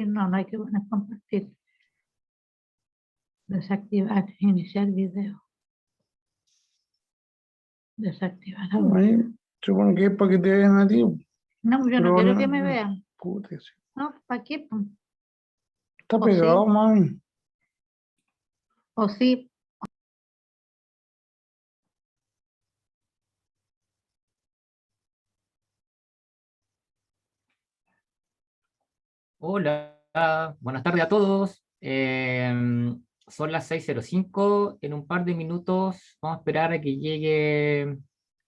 No, no hay que poner compartir. Desactivar, iniciar video. Desactivar audio. Ahí, supongo que es para que te vean a ti. No, yo no Pero quiero no, que me vean. puta, sí. No, ¿para qué? Está O pegado, sí. mami. O sí. Hola, buenas tardes a todos. Son las 6:05. En un par de minutos vamos a esperar a que llegue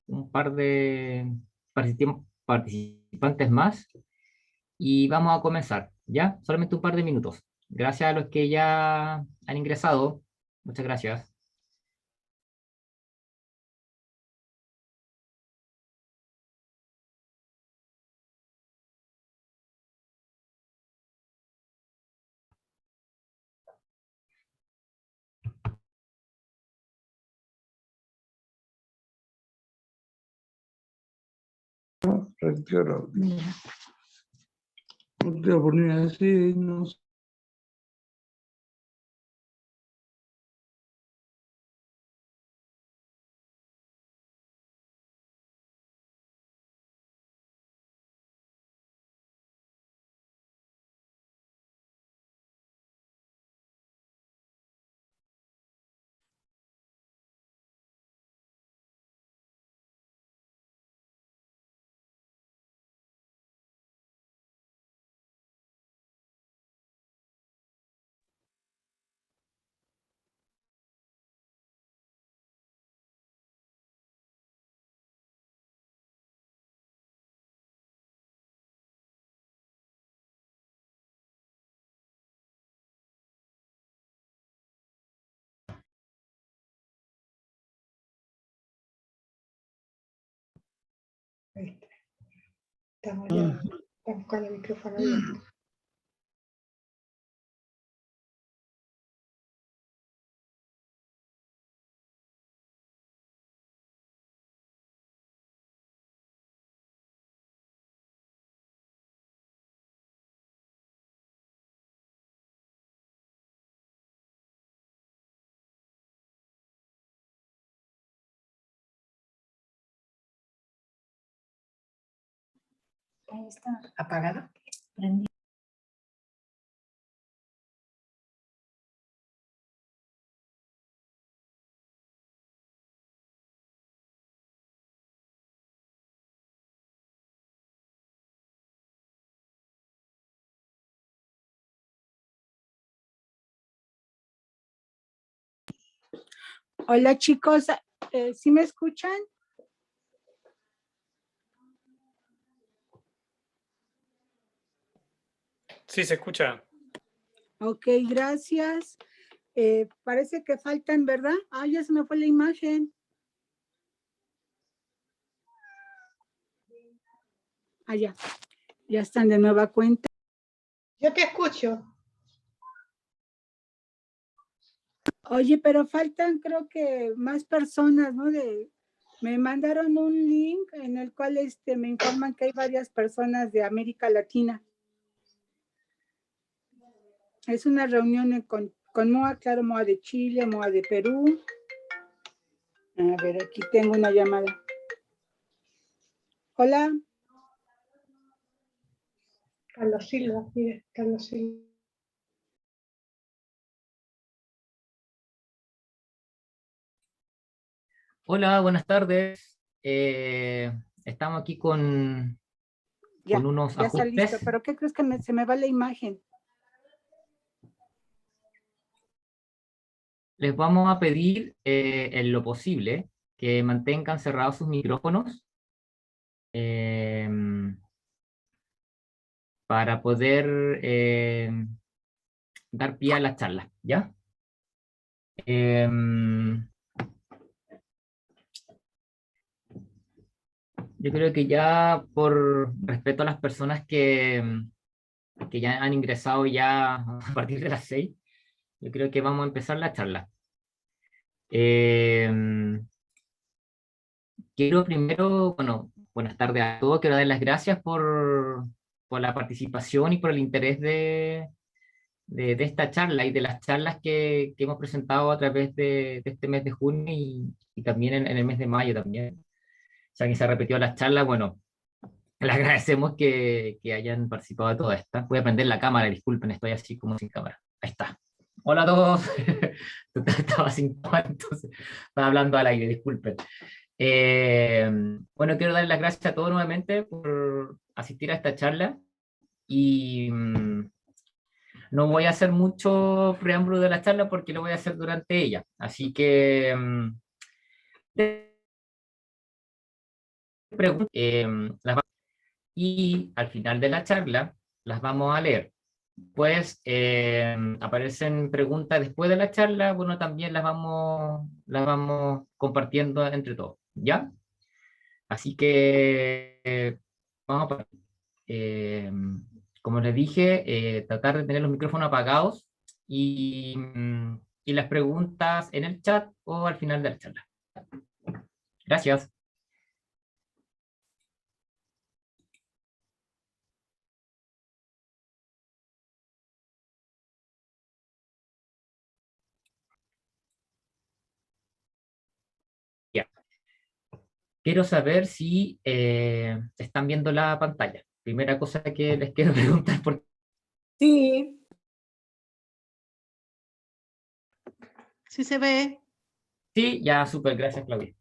un par de participantes más y vamos a comenzar, ¿ya? Solamente un par de minutos. Gracias a los que ya han ingresado. Muchas gracias. Retiro. Ya. No te voy a poner así, no sé. Estamos ya, estamos con el micrófono abierto. Ahí está. ¿Apagado? Prendí. Hola chicos, ¿Sí me escuchan? Sí, se escucha. Ok, gracias. Parece que faltan, ¿verdad? Ah, ya se me fue la imagen. Ah, ya están de nueva cuenta. Yo te escucho. Oye, pero faltan creo que más personas, ¿no? Me mandaron un link en el cual me informan que hay varias personas de América Latina. Es una reunión con MOA, claro, MOA de Chile, MOA de Perú. A ver, aquí tengo una llamada. Hola. Carlos Silva, mire, Carlos Silva. Hola, buenas tardes. Estamos aquí con unos Ya está listo, ajustes. pero ¿qué crees que se me va la imagen? Les vamos a pedir, en lo posible, que mantengan cerrados sus micrófonos para poder dar pie a la charla, ¿ya? Yo creo que ya por respeto a las personas que ya han ingresado ya a partir de las 6, yo creo que vamos a empezar la charla. Quiero primero, bueno, buenas tardes a todos, quiero dar las gracias por la participación y por el interés de esta charla y de las charlas que hemos presentado a través de este mes de junio y también en el mes de mayo también. O sea, que se ha repetido las charlas, bueno, les agradecemos que hayan participado de toda esta. Voy a prender la cámara, disculpen, estoy así como sin cámara. Ahí está. Hola a todos. Estaba sin cámara, entonces estaba hablando al aire, disculpen. Bueno, quiero dar las gracias a todos nuevamente por asistir a esta charla y no voy a hacer mucho preámbulo de la charla porque lo voy a hacer durante ella. Así que y al final de la charla las vamos a leer. Pues aparecen preguntas después de la charla, bueno, también las vamos compartiendo entre todos, ¿ya? Así que vamos a partir. Como les dije, tratar de tener los micrófonos apagados y las preguntas en el chat o al final de la charla. Gracias. Ya. Quiero saber si están viendo la pantalla. Primera cosa que les quiero preguntar por Sí. Sí se ve. sí, ya, súper, gracias, Claudia.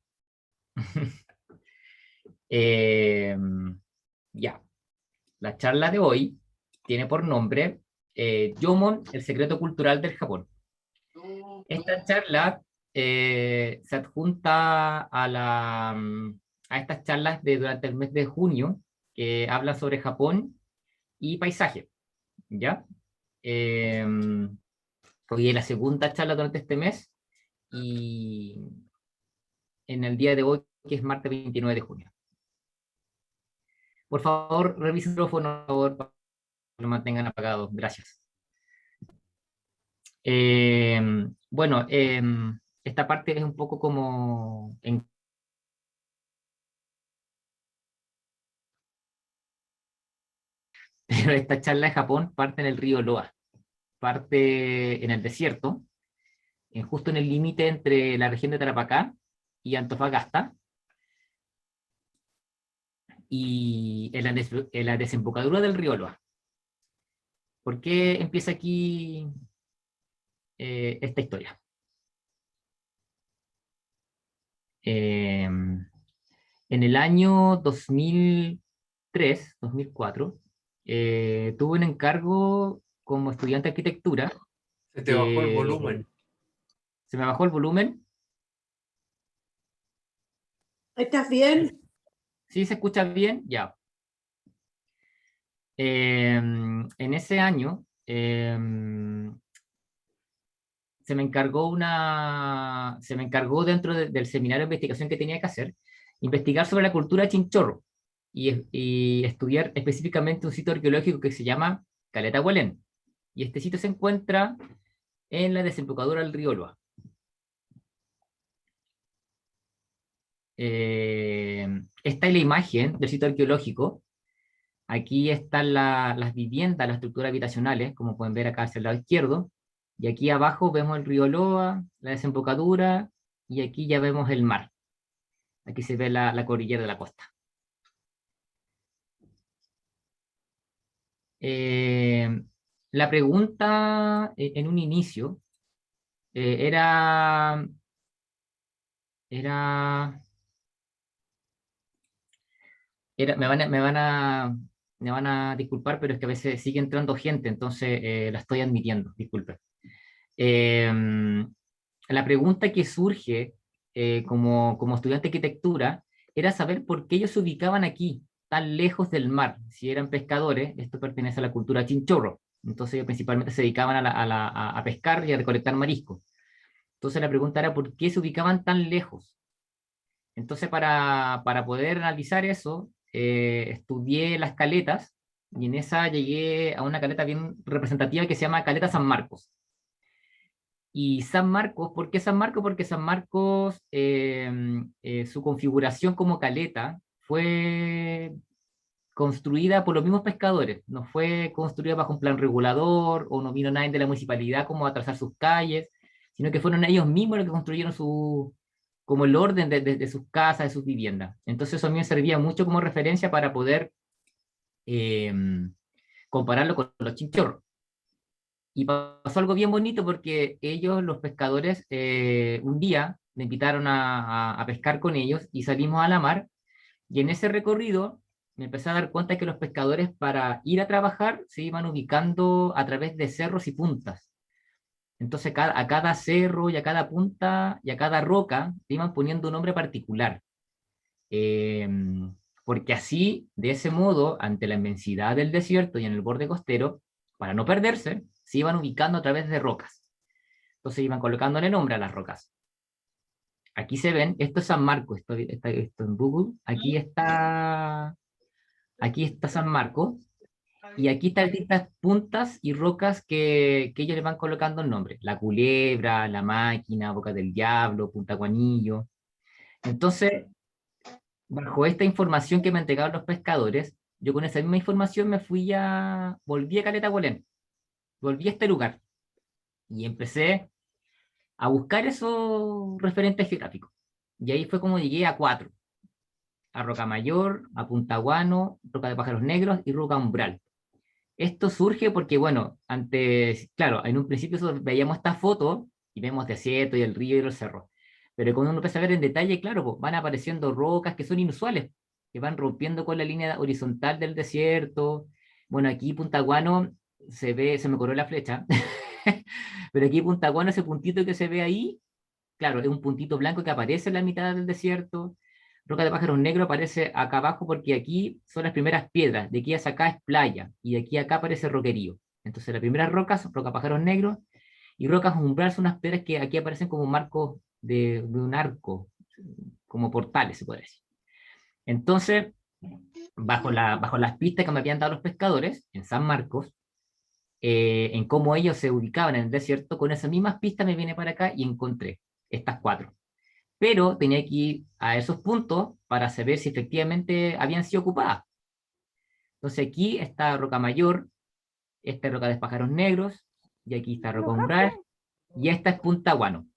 Ya, la charla de hoy tiene por nombre Yomon, el secreto cultural del Japón. Esta charla se adjunta a estas charlas de durante el mes de junio que hablan sobre Japón y paisaje, ¿ya? Hoy es la segunda charla durante este mes y en el día de hoy, que es martes 29 de junio. Por favor, revisen el micrófono, por favor, para que lo mantengan apagado. Gracias. Bueno, esta parte es un poco como pero esta charla de Japón parte en el río Loa, parte en el desierto, justo en el límite entre la región de Tarapacá y Antofagasta, y en la desembocadura del río Loa. ¿Por qué empieza aquí esta historia? En el año 2003, 2004, tuve un encargo como estudiante de arquitectura. Se te bajó el volumen. ¿Se me bajó el volumen? ¿Estás bien? ¿Sí se escucha bien? Ya. En ese año se me encargó dentro del seminario de investigación que tenía que hacer, investigar sobre la cultura chinchorro y estudiar específicamente un sitio arqueológico que se llama Caleta Huelén. Y este sitio se encuentra en la desembocadura del río Loa. Esta es la imagen del sitio arqueológico. Aquí están las viviendas, las estructuras habitacionales, como pueden ver acá hacia el lado izquierdo. Y aquí abajo vemos el río Loa, la desembocadura, y aquí ya vemos el mar. Aquí se ve la cordillera de la costa. La pregunta en un inicio era me van a disculpar, pero es que a veces sigue entrando gente, entonces la estoy admitiendo, disculpen. Eh, la pregunta que surge como estudiante de arquitectura era saber por qué ellos se ubicaban aquí, tan lejos del mar. Si eran pescadores, esto pertenece a la cultura chinchorro, entonces ellos principalmente se dedicaban a pescar y a recolectar mariscos. Entonces la pregunta era por qué se ubicaban tan lejos. Entonces para poder analizar eso, estudié las caletas y en esa llegué a una caleta bien representativa que se llama Caleta San Marcos. Y San Marcos, ¿por qué San Marcos? Porque San Marcos, su configuración como caleta fue construida por los mismos pescadores, no fue construida bajo un plan regulador o no vino nadie de la municipalidad como a trazar sus calles, sino que fueron ellos mismos los que construyeron como el orden de sus casas, de sus viviendas. Entonces eso a mí me servía mucho como referencia para poder eh, compararlo con los chinchorros. Y pasó algo bien bonito porque ellos, los pescadores, un día me invitaron a pescar con ellos y salimos a la mar. Y en ese recorrido me empecé a dar cuenta que los pescadores para ir a trabajar se iban ubicando a través de cerros y puntas. Entonces a cada cerro y a cada punta y a cada roca le iban poniendo un nombre particular. Eh, Porque así, de ese modo, ante la inmensidad del desierto y en el borde costero, para no perderse, se iban ubicando a través de rocas. Entonces iban colocándole nombre a las rocas. Aquí se ven, esto es San Marcos, esto en Google, aquí está San Marcos, y aquí están distintas puntas y rocas que ellos le van colocando el nombre. La Culebra, La Máquina, Boca del Diablo, Punta Guanillo. Entonces, bajo esta información que me entregaron los pescadores, yo con esa misma información volví a Caleta Huelén, volví a este lugar, y empecé a buscar esos referentes geográficos. Y ahí fue como llegué a 4, a Rocamayor, a Punta Guano, Roca de Pájaros Negros y Roca Umbral. Esto surge porque, bueno, claro, en un principio veíamos esta foto y vemos desierto y el río y los cerros. Pero cuando uno empieza a ver en detalle, claro, pues, van apareciendo rocas que son inusuales, que van rompiendo con la línea horizontal del desierto. Bueno, aquí Punta Guano se me corrió la flecha, pero aquí Punta Guano, ese puntito que se ve ahí, claro, es un puntito blanco que aparece en la mitad del desierto. Roca de Pájaros Negros aparece acá abajo porque aquí son las primeras piedras, de aquí hacia acá es playa, y de aquí a acá aparece roquerío. Entonces las primeras rocas, Roca Pájaros Negros, y Rocas Umbral son unas piedras que aquí aparecen como marcos de un arco, como portales, se puede decir. Entonces, bajo las pistas que me habían dado los pescadores, en San Marcos, en cómo ellos se ubicaban en el desierto, con esas mismas pistas me vine para acá y encontré estas 4. Pero tenía que ir a esos puntos para saber si efectivamente habían sido ocupadas. Entonces aquí está Roca Mayor, esta es Roca de Pájaros Negros, y aquí está Roca Umbral, y esta es Punta Guano.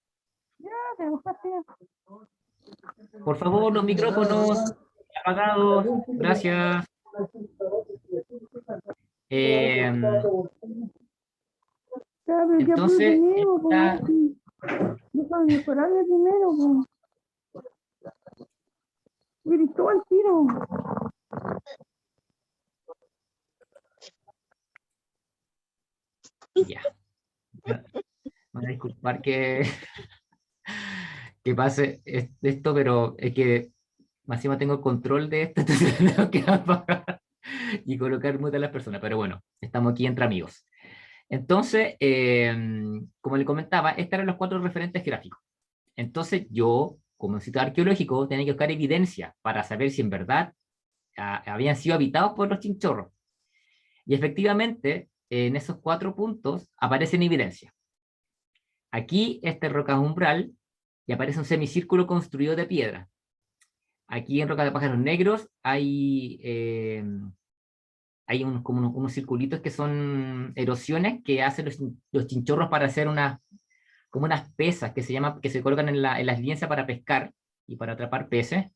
Por favor, los micrófonos apagados, gracias. Entonces, ya. Me voy a disculpar que pase esto, pero es que Más encima tengo control de esto, entonces tengo que apagar y colocar mute a las personas. Pero bueno, estamos aquí entre amigos. Entonces, como le comentaba, estos eran los 4 referentes gráficos. Entonces yo, como sitio arqueológico, tenía que buscar evidencia para saber si en verdad habían sido habitados por los chinchorros. Y efectivamente, en esos 4 puntos aparecen evidencia. Aquí, este roca umbral, y aparece un semicírculo construido de piedra. Aquí en Roca de Pájaros Negros hay como unos circulitos que son erosiones que hacen los chinchorros para hacer como unas pesas que se colocan en las lienzas para pescar y para atrapar peces.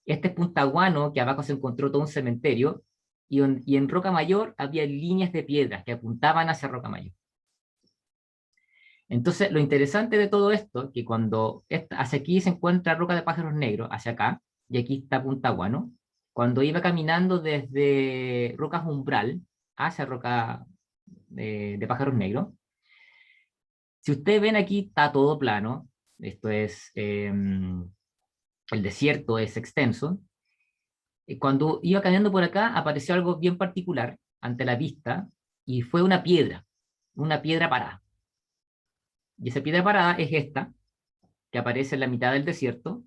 Este es Puntaguano, que abajo se encontró todo un cementerio, y en Roca Mayor había líneas de piedras que apuntaban hacia Roca Mayor. Entonces, lo interesante de todo esto, que cuando hacia aquí se encuentra Roca de Pájaros Negros, hacia acá, y aquí está Puntaguano, cuando iba caminando desde Rocas Umbral hacia Roca de Pájaros Negros, si ustedes ven aquí está todo plano, esto es, el desierto es extenso, y cuando iba caminando por acá apareció algo bien particular ante la vista, y fue una piedra parada. Y esa piedra parada es esta, que aparece en la mitad del desierto,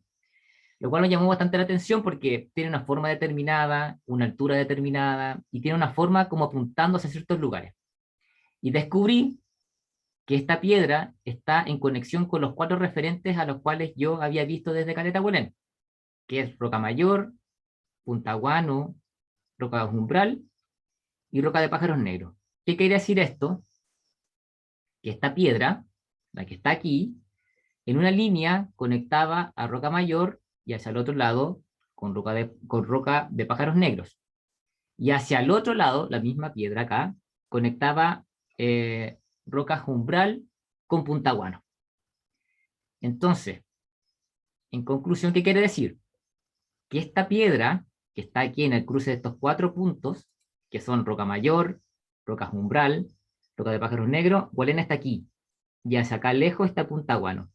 lo cual me llamó bastante la atención porque tiene una forma determinada, una altura determinada, y tiene una forma como apuntando hacia ciertos lugares. Y descubrí que esta piedra está en conexión con los 4 referentes a los cuales yo había visto desde Caleta Huelén, que es Roca Mayor, Puntaguano, Roca Umbral y Roca de Pájaros Negros. ¿Qué quiere decir esto? Que esta piedra, la que está aquí, en una línea conectaba a Roca Mayor y hacia el otro lado con Roca de Pájaros Negros. Y hacia el otro lado, la misma piedra acá, conectaba Roca Umbral con Puntaguano. Entonces, en conclusión, ¿qué quiere decir? Que esta piedra, que está aquí en el cruce de estos 4 puntos, que son Roca Mayor, Roca Umbral, Roca de Pájaros Negros, Huelén está aquí, y hacia acá lejos está Puntaguano.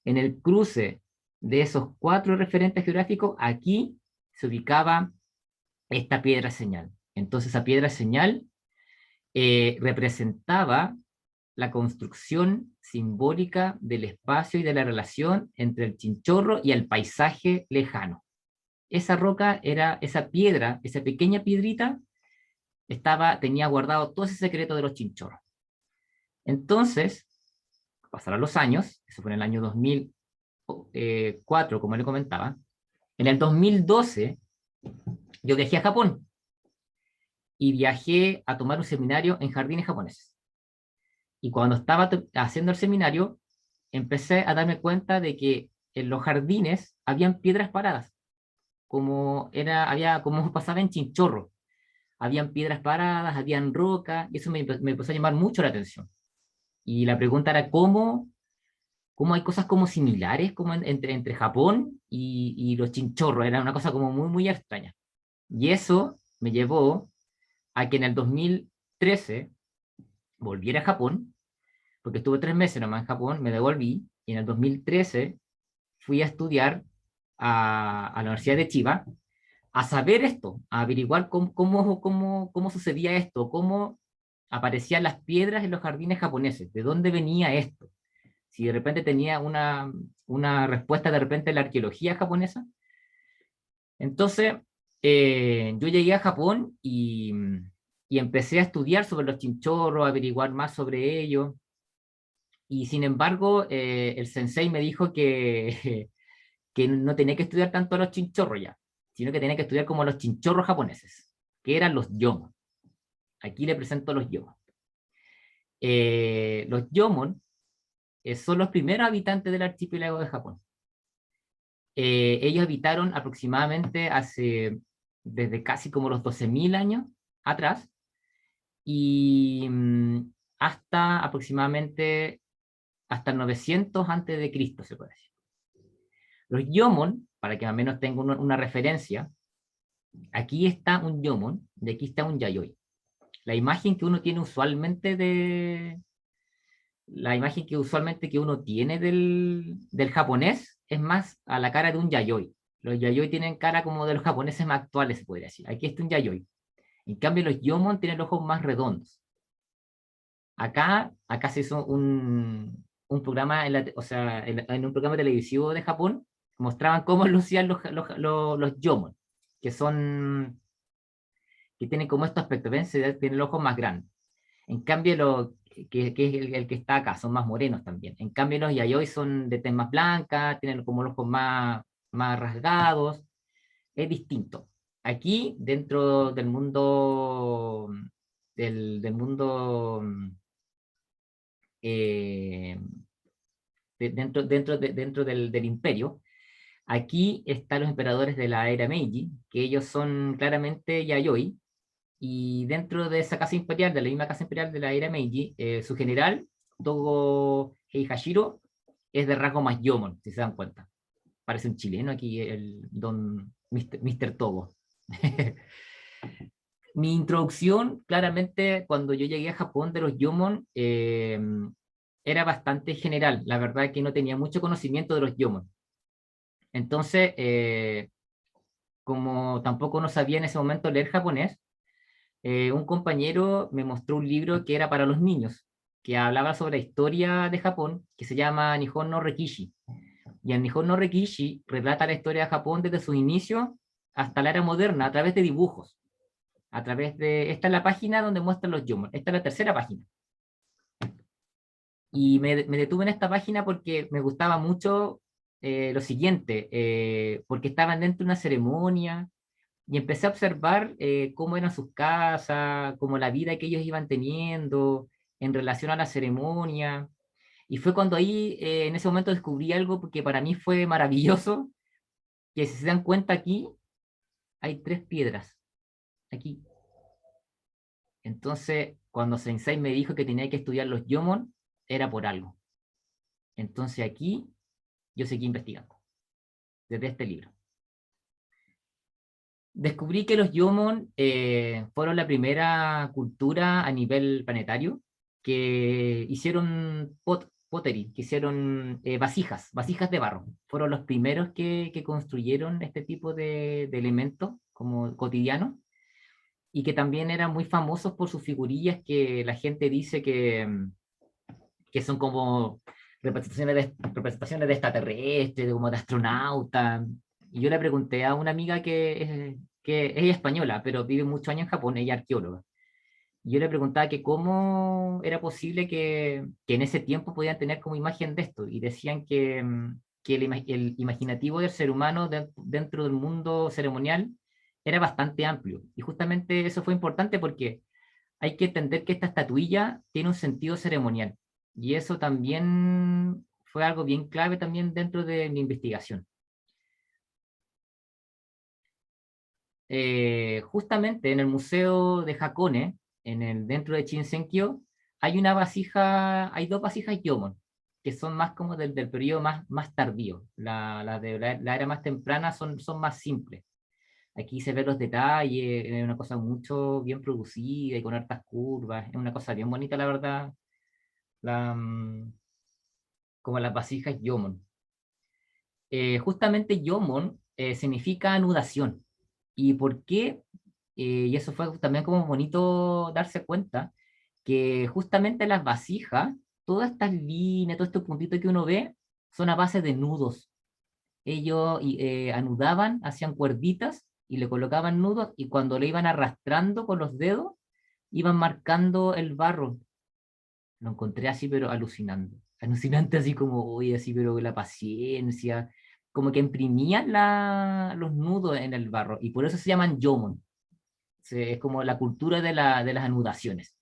En el cruce de esos 4 referentes geográficos, aquí se ubicaba esta piedra señal. Entonces esa piedra señal representaba la construcción simbólica del espacio y de la relación entre el chinchorro y el paisaje lejano. Esa roca era, esa piedra, esa pequeña piedrita, tenía guardado todo ese secreto de los chinchorros. Entonces, pasaron los años, eso fue en el año 2004, como le comentaba. En el 2012, yo viajé a Japón, y viajé a tomar un seminario en jardines japoneses. Y cuando estaba haciendo el seminario, empecé a darme cuenta de que en los jardines habían piedras paradas, como pasaba en Chinchorro. Habían piedras paradas, habían rocas, y eso me empezó a llamar mucho la atención. Y la pregunta era cómo hay cosas como similares como entre Japón y los chinchorros. Era una cosa como muy, muy extraña. Y eso me llevó a que en el 2013 volviera a Japón, porque estuve 3 meses nomás en Japón, me devolví, y en el 2013 fui a estudiar a la Universidad de Chiba, a saber esto, a averiguar cómo sucedía esto, cómo aparecían las piedras en los jardines japoneses, de dónde venía esto, si de repente tenía una respuesta de repente en la arqueología japonesa. Entonces, yo llegué a Japón y empecé a estudiar sobre los chinchorros, a averiguar más sobre ellos, y sin embargo, el sensei me dijo que no tenía que estudiar tanto a los chinchorros ya, sino que tenía que estudiar como a los chinchorros japoneses, que eran los yomon. Aquí le presento los yomon. Los yomon son los primeros habitantes del archipiélago de Japón. Ellos habitaron aproximadamente desde casi como los 12.000 años atrás, y hasta aproximadamente hasta 900 antes de Cristo, se puede decir. Los yomon, para que al menos tenga una referencia, aquí está un yomon y aquí está un yayoi. La imagen que uno tiene usualmente que uno tiene del japonés es más a la cara de un yayoi. Los yayoi tienen cara como de los japoneses más actuales, se podría decir. Aquí está un yayoi. En cambio, los yomon tienen los ojos más redondos. Acá se hizo un programa, o sea, en un programa televisivo de Japón, mostraban cómo lucían los yomon, que tienen como estos aspectos, ¿ven? Tienen los ojos más grandes. En cambio, que es el que está acá, son más morenos también. En cambio, los yayoi son de tez más blanca, tienen como los ojos más rasgados, es distinto. Aquí, dentro del mundo, del mundo, dentro del imperio, aquí están los emperadores de la era Meiji, que ellos son claramente yayoi, y dentro de esa casa imperial, de la misma casa imperial de la era Meiji, su general, Togo Heihashiro, es de rasgo más yomon, si se dan cuenta. Parece un chileno aquí, el don Mr. Togo. Mi introducción, claramente, cuando yo llegué a Japón de los yomon, era bastante general. La verdad es que no tenía mucho conocimiento de los yomon. Entonces, como tampoco no sabía en ese momento leer japonés, un compañero me mostró un libro que era para los niños, que hablaba sobre la historia de Japón, que se llama Nihon no Rekishi. Y el Nihon no Rekishi relata la historia de Japón desde sus inicios hasta la era moderna, a través de dibujos. Esta es la página donde muestran los yomon. Esta es la tercera página. Y me detuve en esta página porque me gustaba mucho lo siguiente, porque estaban dentro de una ceremonia, y empecé a observar cómo eran sus casas, cómo la vida que ellos iban teniendo en relación a la ceremonia. Y fue cuando ahí, en ese momento, descubrí algo que para mí fue maravilloso, que si se dan cuenta aquí, hay 3 piedras. Aquí. Entonces, cuando Sensei me dijo que tenía que estudiar los yomon, era por algo. Entonces aquí, yo seguí investigando, desde este libro. Descubrí que los yomon fueron la primera cultura a nivel planetario que hicieron pottery, que hicieron vasijas de barro. Fueron los primeros que construyeron este tipo de elementos como cotidianos, y que también eran muy famosos por sus figurillas que la gente dice que son como representaciones de extraterrestres, como de astronautas. Y yo le pregunté a una amiga que ella es española, pero vive muchos años en Japón, ella es arqueóloga. Y yo le preguntaba que cómo era posible que en ese tiempo podían tener como imagen de esto. Y decían que el imaginativo del ser humano dentro del mundo ceremonial era bastante amplio. Y justamente eso fue importante porque hay que entender que esta estatuilla tiene un sentido ceremonial. Y eso también fue algo bien clave también dentro de mi investigación. Justamente en el museo de Hakone, dentro de Shinsenkyo, hay 2 vasijas Gyomon, que son más como del periodo más tardío. La de la era más temprana son más simples. Aquí se ven los detalles, es una cosa mucho bien producida y con hartas curvas, es una cosa bien bonita, la verdad, como las vasijas Gyomon. Justamente Gyomon significa anudación. ¿Y por qué? Y eso fue también como bonito darse cuenta, que justamente las vasijas, todas estas líneas, todos estos puntitos que uno ve, son a base de nudos. Ellos anudaban, hacían cuerditas y le colocaban nudos, y cuando le iban arrastrando con los dedos, iban marcando el barro. Lo encontré así, pero alucinante. Alucinante, así como, oye, así, pero la paciencia. Como que imprimían los nudos en el barro, y por eso se llaman Gyomon. Es como la cultura de las anudaciones.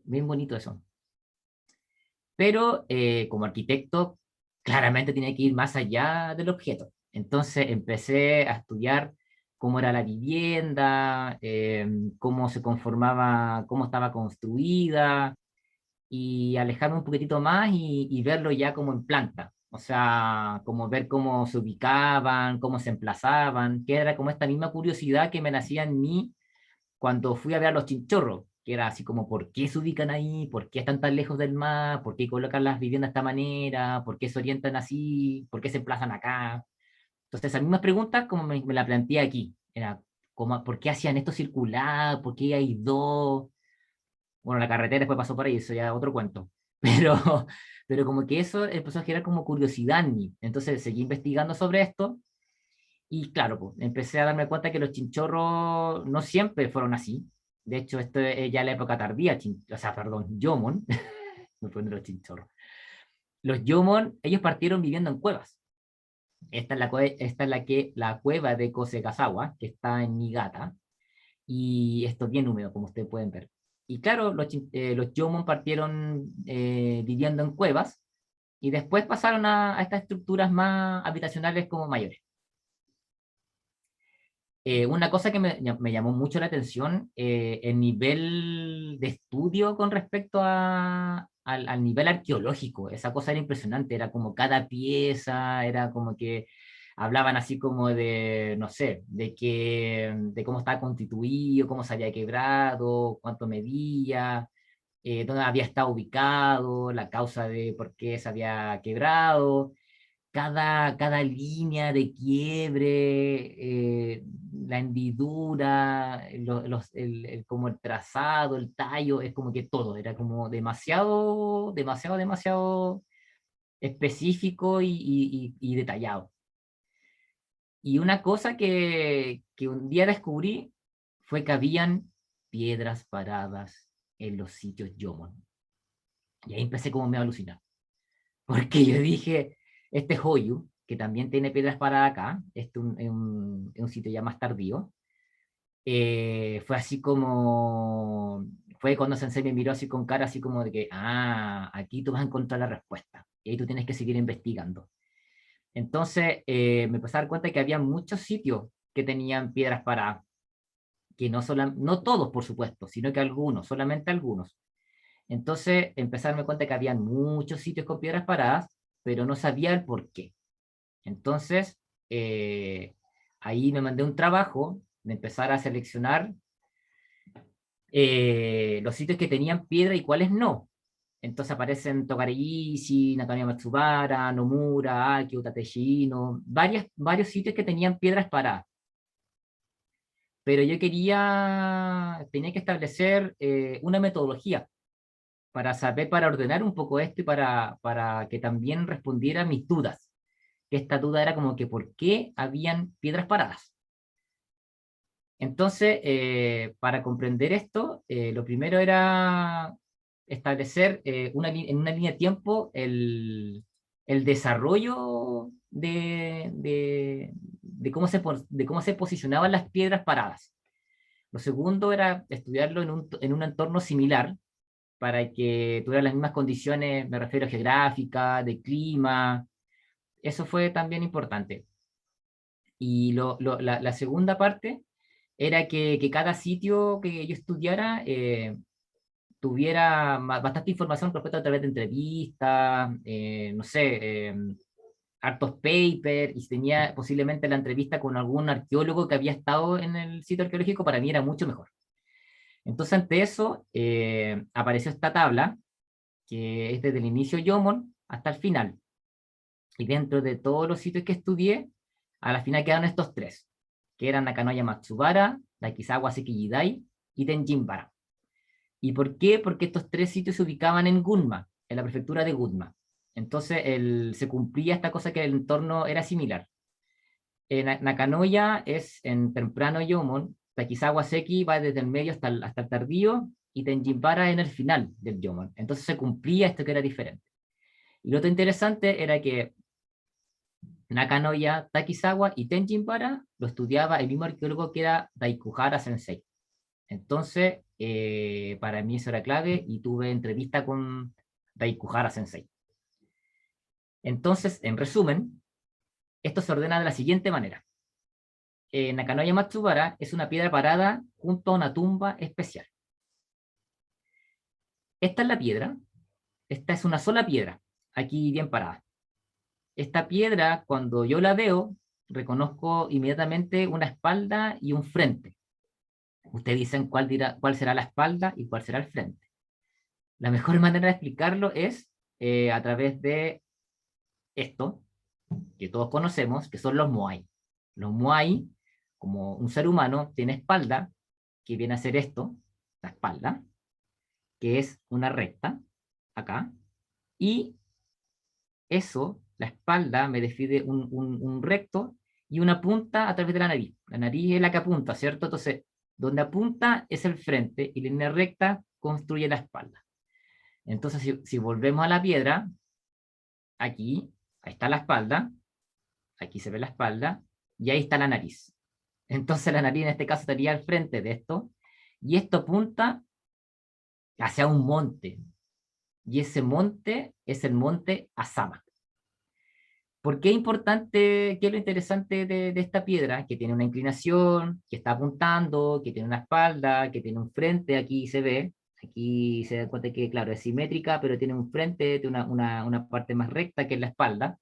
Bien bonito eso. Pero como arquitecto, claramente tenía que ir más allá del objeto. Entonces empecé a estudiar cómo era la vivienda, cómo se conformaba, cómo estaba construida, y alejarme un poquitito más y verlo ya como en planta. O sea, como ver cómo se ubicaban, cómo se emplazaban, que era como esta misma curiosidad que me nacía en mí cuando fui a ver a los chinchorros, que era así como, ¿por qué se ubican ahí? ¿Por qué están tan lejos del mar? ¿Por qué colocan las viviendas de esta manera? ¿Por qué se orientan así? ¿Por qué se emplazan acá? Entonces, esas mismas preguntas como me la planteé aquí. Era, como, ¿por qué hacían esto circular? ¿Por qué hay dos? Bueno, la carretera después pasó por ahí, eso ya es otro cuento. Pero como que eso empezó a generar como curiosidad en mí. Entonces seguí investigando sobre esto y claro, pues, empecé a darme cuenta que los chinchorros no siempre fueron así. De hecho, esto es ya la época tardía, o sea, perdón, Yomon, me ponen los chinchorros. Los Yomon, ellos partieron viviendo en cuevas. Esta es la cueva de Kosegasawa, que está en Niigata, y esto es bien húmedo, como ustedes pueden ver. Y claro, los Yomon partieron viviendo en cuevas, y después pasaron a estas estructuras más habitacionales como mayores. Una cosa que me llamó mucho la atención, el nivel de estudio con respecto al nivel arqueológico. Esa cosa era impresionante, era como cada pieza, era como que hablaban así como de, no sé, de cómo estaba constituido, cómo se había quebrado, cuánto medía, dónde había estado ubicado, la causa de por qué se había quebrado, cada línea de quiebre, la hendidura, como el trazado, el tallo, es como que todo, era como demasiado específico y detallado. Y una cosa que un día descubrí fue que habían piedras paradas en los sitios Yomon. Y ahí empecé como me a alucinar. Porque yo dije, este Hoyu, que también tiene piedras paradas acá, este es un sitio ya más tardío, fue así como, fue cuando Sensei me miró así con cara así como de que, aquí tú vas a encontrar la respuesta, y ahí tú tienes que seguir investigando. Entonces me empecé a dar cuenta que había muchos sitios que tenían piedras paradas, que no todos por supuesto, sino que algunos, solamente algunos. Entonces empecé a darme cuenta que había muchos sitios con piedras paradas, pero no sabía el por qué. Entonces, ahí me mandé un trabajo de empezar a seleccionar los sitios que tenían piedra y cuáles no. Entonces aparecen Tokareishi, Nakamiya Matsubara, Nomura, Aki, Utateshino, varios sitios que tenían piedras paradas. Pero yo tenía que establecer una metodología para saber, para ordenar un poco esto y para que también respondiera a mis dudas. Esta duda era como que ¿por qué habían piedras paradas? Entonces, para comprender esto, lo primero era establecer en una línea de tiempo el desarrollo de cómo se posicionaban las piedras paradas. Lo segundo era estudiarlo en un entorno similar para que tuviera las mismas condiciones, me refiero a geográfica, de clima. Eso fue también importante. Y la segunda parte era que cada sitio que yo estudiara tuviera bastante información respecto a través de entrevistas, no sé, hartos papers, y si tenía posiblemente la entrevista con algún arqueólogo que había estado en el sitio arqueológico, para mí era mucho mejor. Entonces, ante eso, apareció esta tabla, que es desde el inicio Yomon hasta el final. Y dentro de todos los sitios que estudié, a la final quedaron estos tres, que eran Nakanoya Matsubara, Daikizawa Sekijidai y Tenjinbara. ¿Y por qué? Porque estos tres sitios se ubicaban en Gunma, en la prefectura de Gunma. Entonces se cumplía esta cosa que el entorno era similar. Nakanoya es en temprano Yomon, Daikizawa Seki va desde el medio hasta el tardío, y Tenjinbara en el final del Yomon. Entonces se cumplía esto que era diferente. Y lo otro interesante era que Nakanoya, Takizawa y Tenjinbara lo estudiaba el mismo arqueólogo que era Daikuhara Sensei. Entonces, para mí eso era clave y tuve entrevista con Daikuhara Sensei. Entonces, en resumen, esto se ordena de la siguiente manera. Nakanoya Matsubara es una piedra parada junto a una tumba especial. Esta es la piedra. Esta es una sola piedra, aquí bien parada. Esta piedra, cuando yo la veo, reconozco inmediatamente una espalda y un frente. Ustedes dicen cuál será la espalda y cuál será el frente. La mejor manera de explicarlo es a través de esto, que todos conocemos, que son los Moai. Los Moai, como un ser humano, tiene espalda, que viene a ser esto, la espalda, que es una recta, acá, y eso, la espalda, me define un recto y una punta a través de la nariz. La nariz es la que apunta, ¿cierto? Entonces, donde apunta es el frente y la línea recta construye la espalda. Entonces, si volvemos a la piedra, aquí, ahí está la espalda, aquí se ve la espalda, y ahí está la nariz. Entonces la nariz en este caso estaría al frente de esto, y esto apunta hacia un monte, y ese monte es el monte Azama. ¿Por qué es importante? ¿Qué es lo interesante de esta piedra? Que tiene una inclinación, que está apuntando, que tiene una espalda, que tiene un frente, aquí se ve, aquí se da cuenta que, claro, es simétrica, pero tiene un frente, tiene una parte más recta que es la espalda.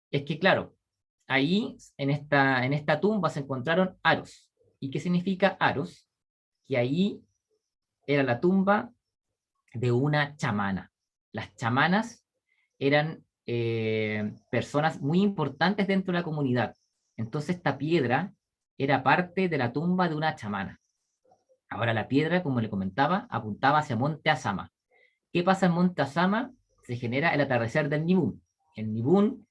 Es que, claro, ahí, en esta tumba se encontraron aros. ¿Y qué significa aros? Que ahí era la tumba de una chamana. Las chamanas eran personas muy importantes dentro de la comunidad. Entonces esta piedra era parte de la tumba de una chamana. Ahora la piedra, como le comentaba, apuntaba hacia Monte Azama. ¿Qué pasa en Monte Azama? Se genera el atardecer del Nibún. El Nibún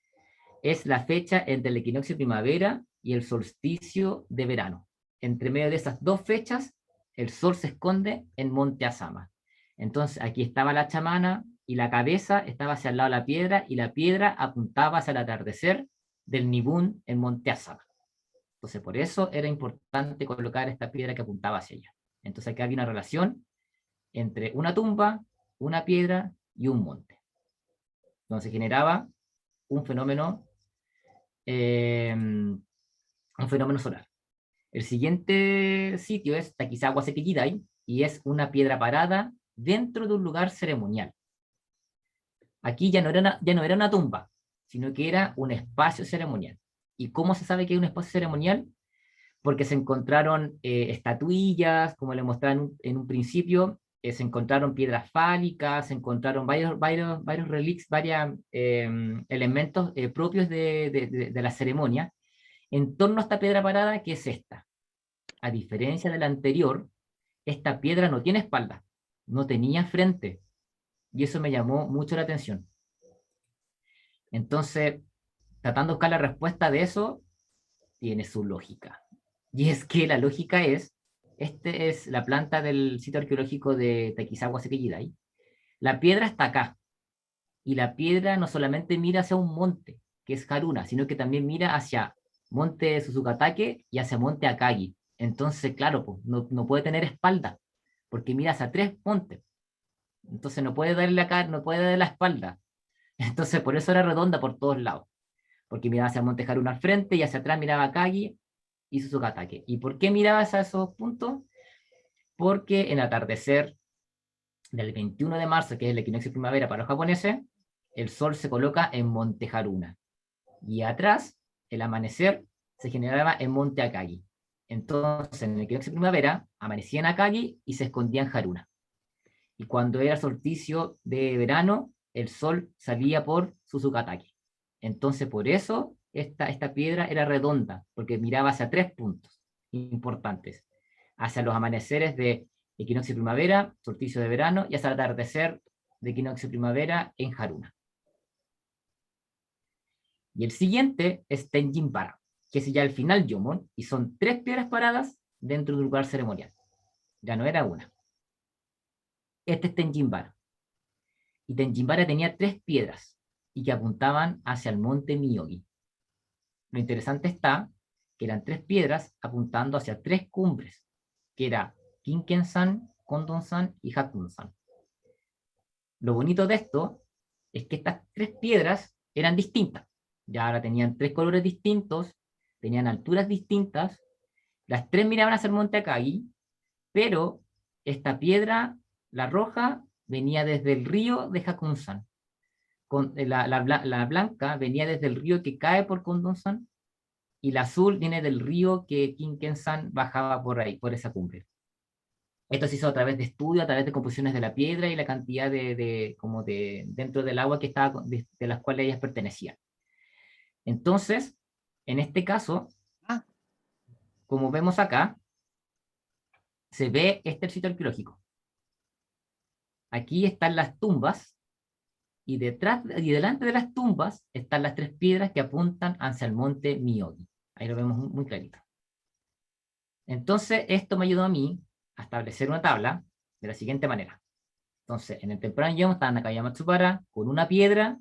es la fecha entre el equinoccio de primavera y el solsticio de verano. Entre medio de esas dos fechas, el sol se esconde en Monte Azama. Entonces aquí estaba la chamana y la cabeza estaba hacia el lado de la piedra y la piedra apuntaba hacia el atardecer del Nibún en Monte Azama. Entonces por eso era importante colocar esta piedra que apuntaba hacia allá. Entonces aquí había una relación entre una tumba, una piedra y un monte. Entonces generaba un fenómeno solar. El siguiente sitio es Takizawa Sekijidai y es una piedra parada dentro de un lugar ceremonial. Aquí ya no era una tumba, sino que era un espacio ceremonial. ¿Y cómo se sabe que es un espacio ceremonial? Porque se encontraron estatuillas, como le mostraba en un principio, se encontraron piedras fálicas, se encontraron varios relics, varios elementos propios de la ceremonia, en torno a esta piedra parada, que es esta. A diferencia de la anterior, esta piedra no tiene espalda, no tenía frente, y eso me llamó mucho la atención. Entonces, tratando de buscar la respuesta de eso, tiene su lógica. Y es que la lógica es, este es la planta del sitio arqueológico de Takizawa Sekijidai. La piedra está acá, y la piedra no solamente mira hacia un monte, que es Haruna, sino que también mira hacia Monte Susukatake y hacia Monte Akagi. Entonces, claro, pues, no puede tener espalda, porque mira hacia tres montes. Entonces no puede darle acá, no puede darle la espalda. Entonces por eso era redonda por todos lados, porque miraba hacia Monte Haruna al frente y hacia atrás miraba Akagi y Susukatake. ¿Y por qué miraba hacia esos puntos? Porque en el atardecer del 21 de marzo, que es el equinoccio de primavera para los japoneses, el sol se coloca en Monte Haruna. Y atrás, el amanecer se generaba en Monte Akagi. Entonces, en el equinoccio de primavera, amanecía en Akagi y se escondía en Haruna. Y cuando era solsticio de verano, el sol salía por Susukatake. Entonces, por eso, esta piedra era redonda, porque miraba hacia tres puntos importantes. Hacia los amaneceres de equinoccio de primavera, solsticio de verano, y hacia el atardecer de equinoccio de primavera en Haruna. Y el siguiente es Tenjinbara, que es ya el final Yomon, y son tres piedras paradas dentro de un lugar ceremonial. Ya no era una. Este es Tenjinbara. Y Tenjinbara tenía tres piedras, y que apuntaban hacia el monte Miyogi. Lo interesante está que eran tres piedras apuntando hacia tres cumbres, que era Kinken-san, Kondon-san y Hakun-san. Lo bonito de esto es que estas tres piedras eran distintas. Ya ahora tenían tres colores distintos, tenían alturas distintas, las tres miraban hacia el monte Akagi, pero esta piedra, la roja, venía desde el río de Hakun-san. La blanca venía desde el río que cae por Kondon-san, y la azul viene del río que Kinken-san bajaba por ahí, por esa cumbre. Esto se hizo a través de estudios, a través de composiciones de la piedra y la cantidad dentro del agua que estaba, de las cuales ellas pertenecían. Entonces, en este caso, como vemos acá, se ve este sitio arqueológico. Aquí están las tumbas, y detrás y delante de las tumbas están las 3 piedras que apuntan hacia el monte Miyogi. Ahí lo vemos muy clarito. Entonces, esto me ayudó a mí a establecer una tabla de la siguiente manera. Entonces, en el temprano Yom está Nakayama Matsubara con una piedra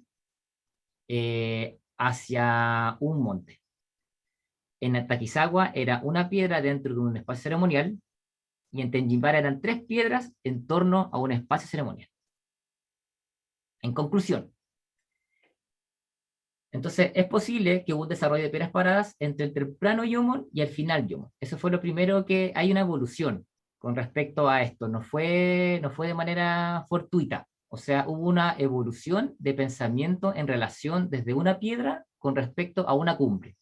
hacia un monte. En el Takizawa era una piedra dentro de un espacio ceremonial, y en Tenjimbara eran 3 piedras en torno a un espacio ceremonial. En conclusión, entonces es posible que hubo un desarrollo de piedras paradas entre el temprano Yomon y el final Yomon. Eso fue lo primero, que hay una evolución con respecto a esto. No fue de manera fortuita. O sea, hubo una evolución de pensamiento en relación desde una piedra con respecto a una cumbre.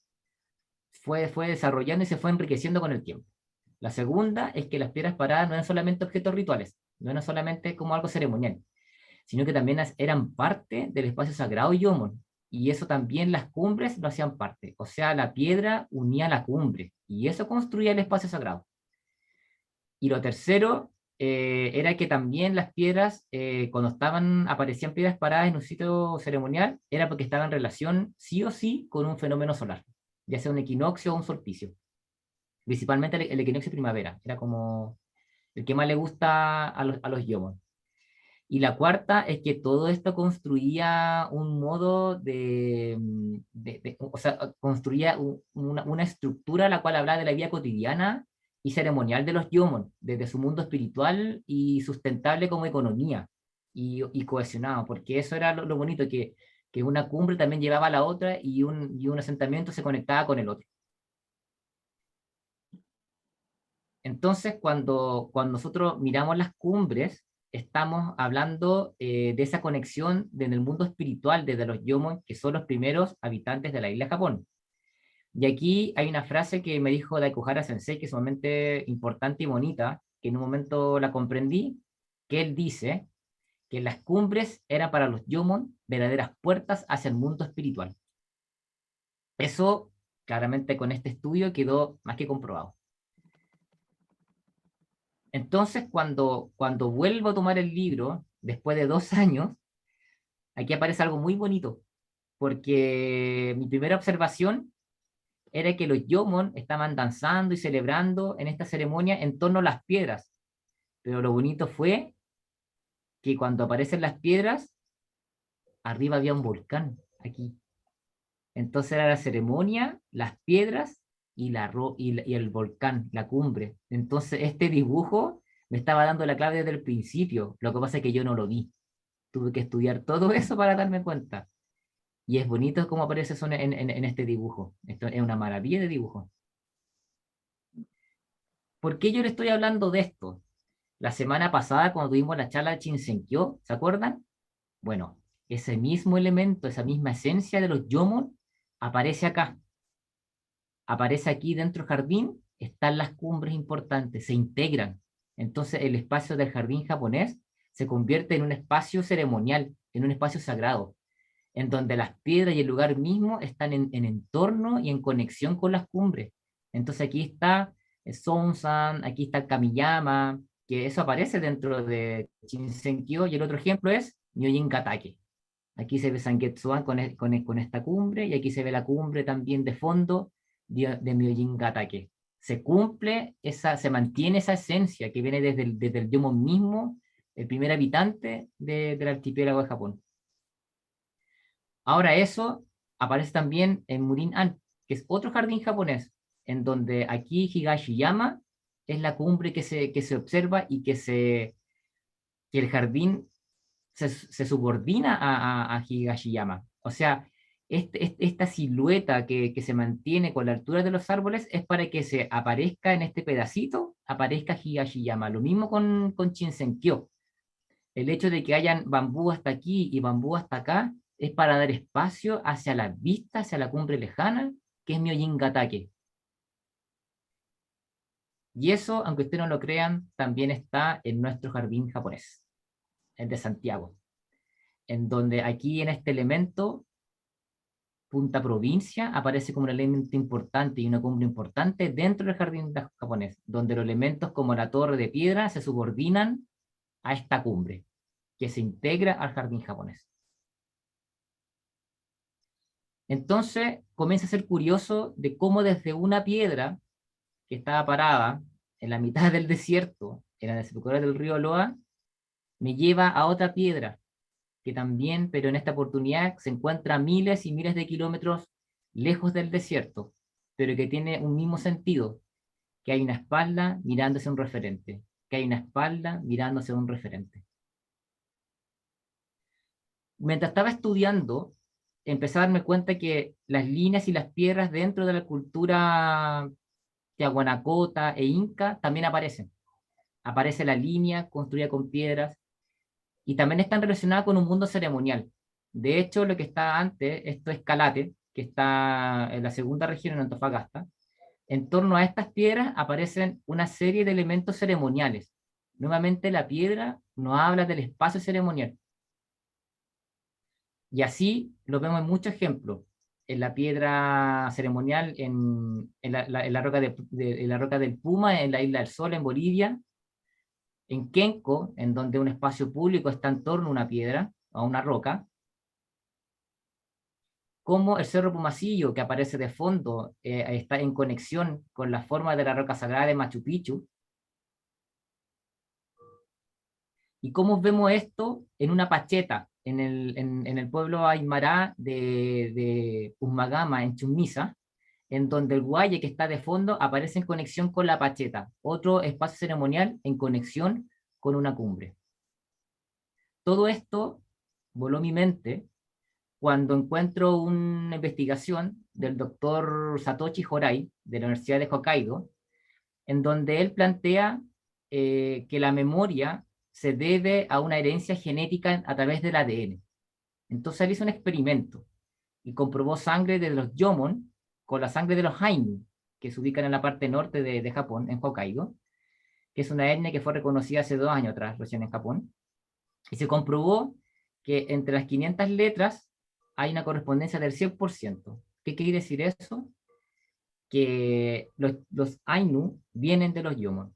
Fue desarrollando y se fue enriqueciendo con el tiempo. La segunda es que las piedras paradas no eran solamente objetos rituales, no eran solamente como algo ceremonial, sino que también eran parte del espacio sagrado Yomon, y eso también las cumbres lo hacían parte, o sea, la piedra unía la cumbre, y eso construía el espacio sagrado. Y lo tercero era que también las piedras, cuando aparecían piedras paradas en un sitio ceremonial, era porque estaban en relación sí o sí con un fenómeno solar, ya sea un equinoccio o un solsticio. Principalmente el equinoccio de primavera, era como el que más le gusta a los Yomon. Y la cuarta es que todo esto construía un modo o sea, construía una estructura la cual hablaba de la vida cotidiana y ceremonial de los Yomon, desde su mundo espiritual y sustentable como economía, y cohesionado, porque eso era lo bonito, que una cumbre también llevaba a la otra, y un asentamiento se conectaba con el otro. Entonces, cuando nosotros miramos las cumbres, estamos hablando de esa conexión en el mundo espiritual desde los Yomon, que son los primeros habitantes de la isla de Japón. Y aquí hay una frase que me dijo Daikuhara Sensei, que es sumamente importante y bonita, que en un momento la comprendí, que él dice que las cumbres eran para los Yomon verdaderas puertas hacia el mundo espiritual. Eso, claramente, con este estudio quedó más que comprobado. Entonces, cuando vuelvo a tomar el libro, después de 2 años, aquí aparece algo muy bonito, porque mi primera observación era que los Yomon estaban danzando y celebrando en esta ceremonia en torno a las piedras, pero lo bonito fue que cuando aparecen las piedras, arriba había un volcán, aquí. Entonces era la ceremonia, las piedras y el volcán, la cumbre. Entonces este dibujo me estaba dando la clave desde el principio. Lo que pasa es que yo no lo vi. Tuve que estudiar todo eso para darme cuenta. Y es bonito cómo aparece eso en este dibujo. Esto es una maravilla de dibujo. ¿Por qué yo le estoy hablando de esto? La semana pasada, cuando tuvimos la charla de Shinsenkyo, ¿se acuerdan? Bueno, ese mismo elemento, esa misma esencia de los Yomon, aparece acá. Aparece aquí dentro del jardín, están las cumbres importantes, se integran. Entonces el espacio del jardín japonés se convierte en un espacio ceremonial, en un espacio sagrado, en donde las piedras y el lugar mismo están en entorno y en conexión con las cumbres. Entonces aquí está Sonsan, aquí está Kamiyama, que eso aparece dentro de Shinsenkyo, y el otro ejemplo es Myojin Gatake. Aquí se ve Sangetsuan con esta cumbre, y aquí se ve la cumbre también de fondo de Myojin Gatake. Se mantiene esa esencia que viene desde el Yomon mismo, el primer habitante del archipiélago de Japón. Ahora eso aparece también en Murin-an, que es otro jardín japonés, en donde aquí Higashiyama es la cumbre que se observa, y que el jardín se subordina a Higashiyama. O sea, esta silueta que se mantiene con la altura de los árboles es para que se aparezca en este pedacito, aparezca Higashiyama. Lo mismo con Shinsenkyo. El hecho de que hayan bambú hasta aquí y bambú hasta acá es para dar espacio hacia la vista, hacia la cumbre lejana, que es Myojin Gatake. Y eso, aunque ustedes no lo crean, también está en nuestro jardín japonés, el de Santiago, en donde aquí en este elemento, Punta Provincia, aparece como un elemento importante y una cumbre importante dentro del jardín japonés, donde los elementos como la torre de piedra se subordinan a esta cumbre, que se integra al jardín japonés. Entonces comienza a ser curioso de cómo desde una piedra que estaba parada en la mitad del desierto, en la desembocadura del río Loa, me lleva a otra piedra, que también, pero en esta oportunidad, se encuentra a miles y miles de kilómetros lejos del desierto, pero que tiene un mismo sentido, que hay una espalda mirándose a un referente, que hay una espalda mirándose a un referente. Mientras estaba estudiando, empecé a darme cuenta que las líneas y las piedras dentro de la cultura tiahuanacota e inca también aparecen. Aparece la línea construida con piedras y también están relacionadas con un mundo ceremonial. De hecho, lo que está antes, esto es Calate, que está en la segunda región en Antofagasta. En torno a estas piedras aparecen una serie de elementos ceremoniales. Nuevamente la piedra nos habla del espacio ceremonial. Y así lo vemos en muchos ejemplos. En la piedra ceremonial, en la roca en la roca del Puma, en la Isla del Sol, en Bolivia. En Kenco, en donde un espacio público está en torno a una piedra, a una roca. Como el Cerro Pumasillo, que aparece de fondo, está en conexión con la forma de la roca sagrada de Machu Picchu. Y cómo vemos esto en una pacheta, en el pueblo Aymara de Usmagama, en Chumisa, en donde el guaye que está de fondo aparece en conexión con la pacheta, otro espacio ceremonial en conexión con una cumbre. Todo esto voló mi mente cuando encuentro una investigación del doctor Satoshi Horai, de la Universidad de Hokkaido, en donde él plantea que la memoria se debe a una herencia genética a través del ADN. Entonces él hizo un experimento y comprobó sangre de los Yomon con la sangre de los Ainu, que se ubican en la parte norte de Japón, en Hokkaido, que es una etnia que fue reconocida hace 2 años atrás, recién en Japón, y se comprobó que entre las 500 letras hay una correspondencia del 100%. ¿Qué quiere decir eso? Que los Ainu vienen de los Yomon.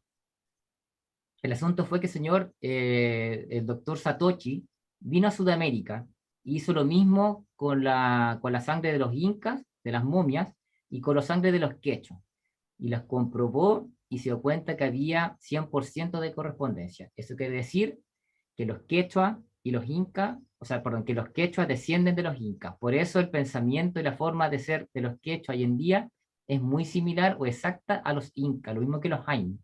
El asunto fue que el doctor Satoshi vino a Sudamérica y hizo lo mismo con la sangre de los incas, de las momias, y con la sangre de los quechua. Y las comprobó y se dio cuenta que había 100% de correspondencia. Eso quiere decir que los quechua y los incas, que los quechua descienden de los incas. Por eso el pensamiento y la forma de ser de los quechua hoy en día es muy similar o exacta a los incas, lo mismo que los Ainu.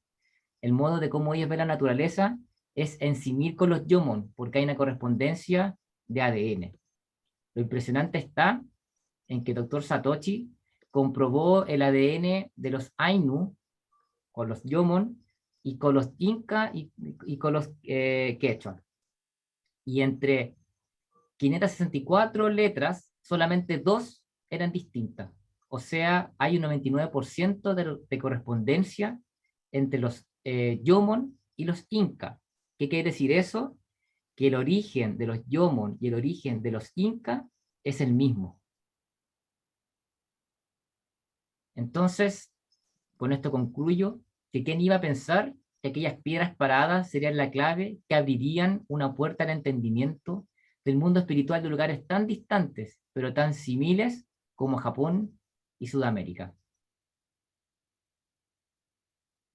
El modo de cómo ellos ven la naturaleza es ensimir con los Yomon, porque hay una correspondencia de ADN. Lo impresionante está en que el doctor Satoshi comprobó el ADN de los Ainu con los Yomon y con los Inca y con los Quechua. Y entre 564 letras, solamente 2 eran distintas. O sea, hay un 99% de correspondencia entre los Yomon y los Inca. ¿Qué quiere decir eso? Que el origen de los Yomon y el origen de los Inca es el mismo. Entonces, con esto concluyo que quién iba a pensar que aquellas piedras paradas serían la clave que abrirían una puerta al entendimiento del mundo espiritual de lugares tan distantes, pero tan similares como Japón y Sudamérica.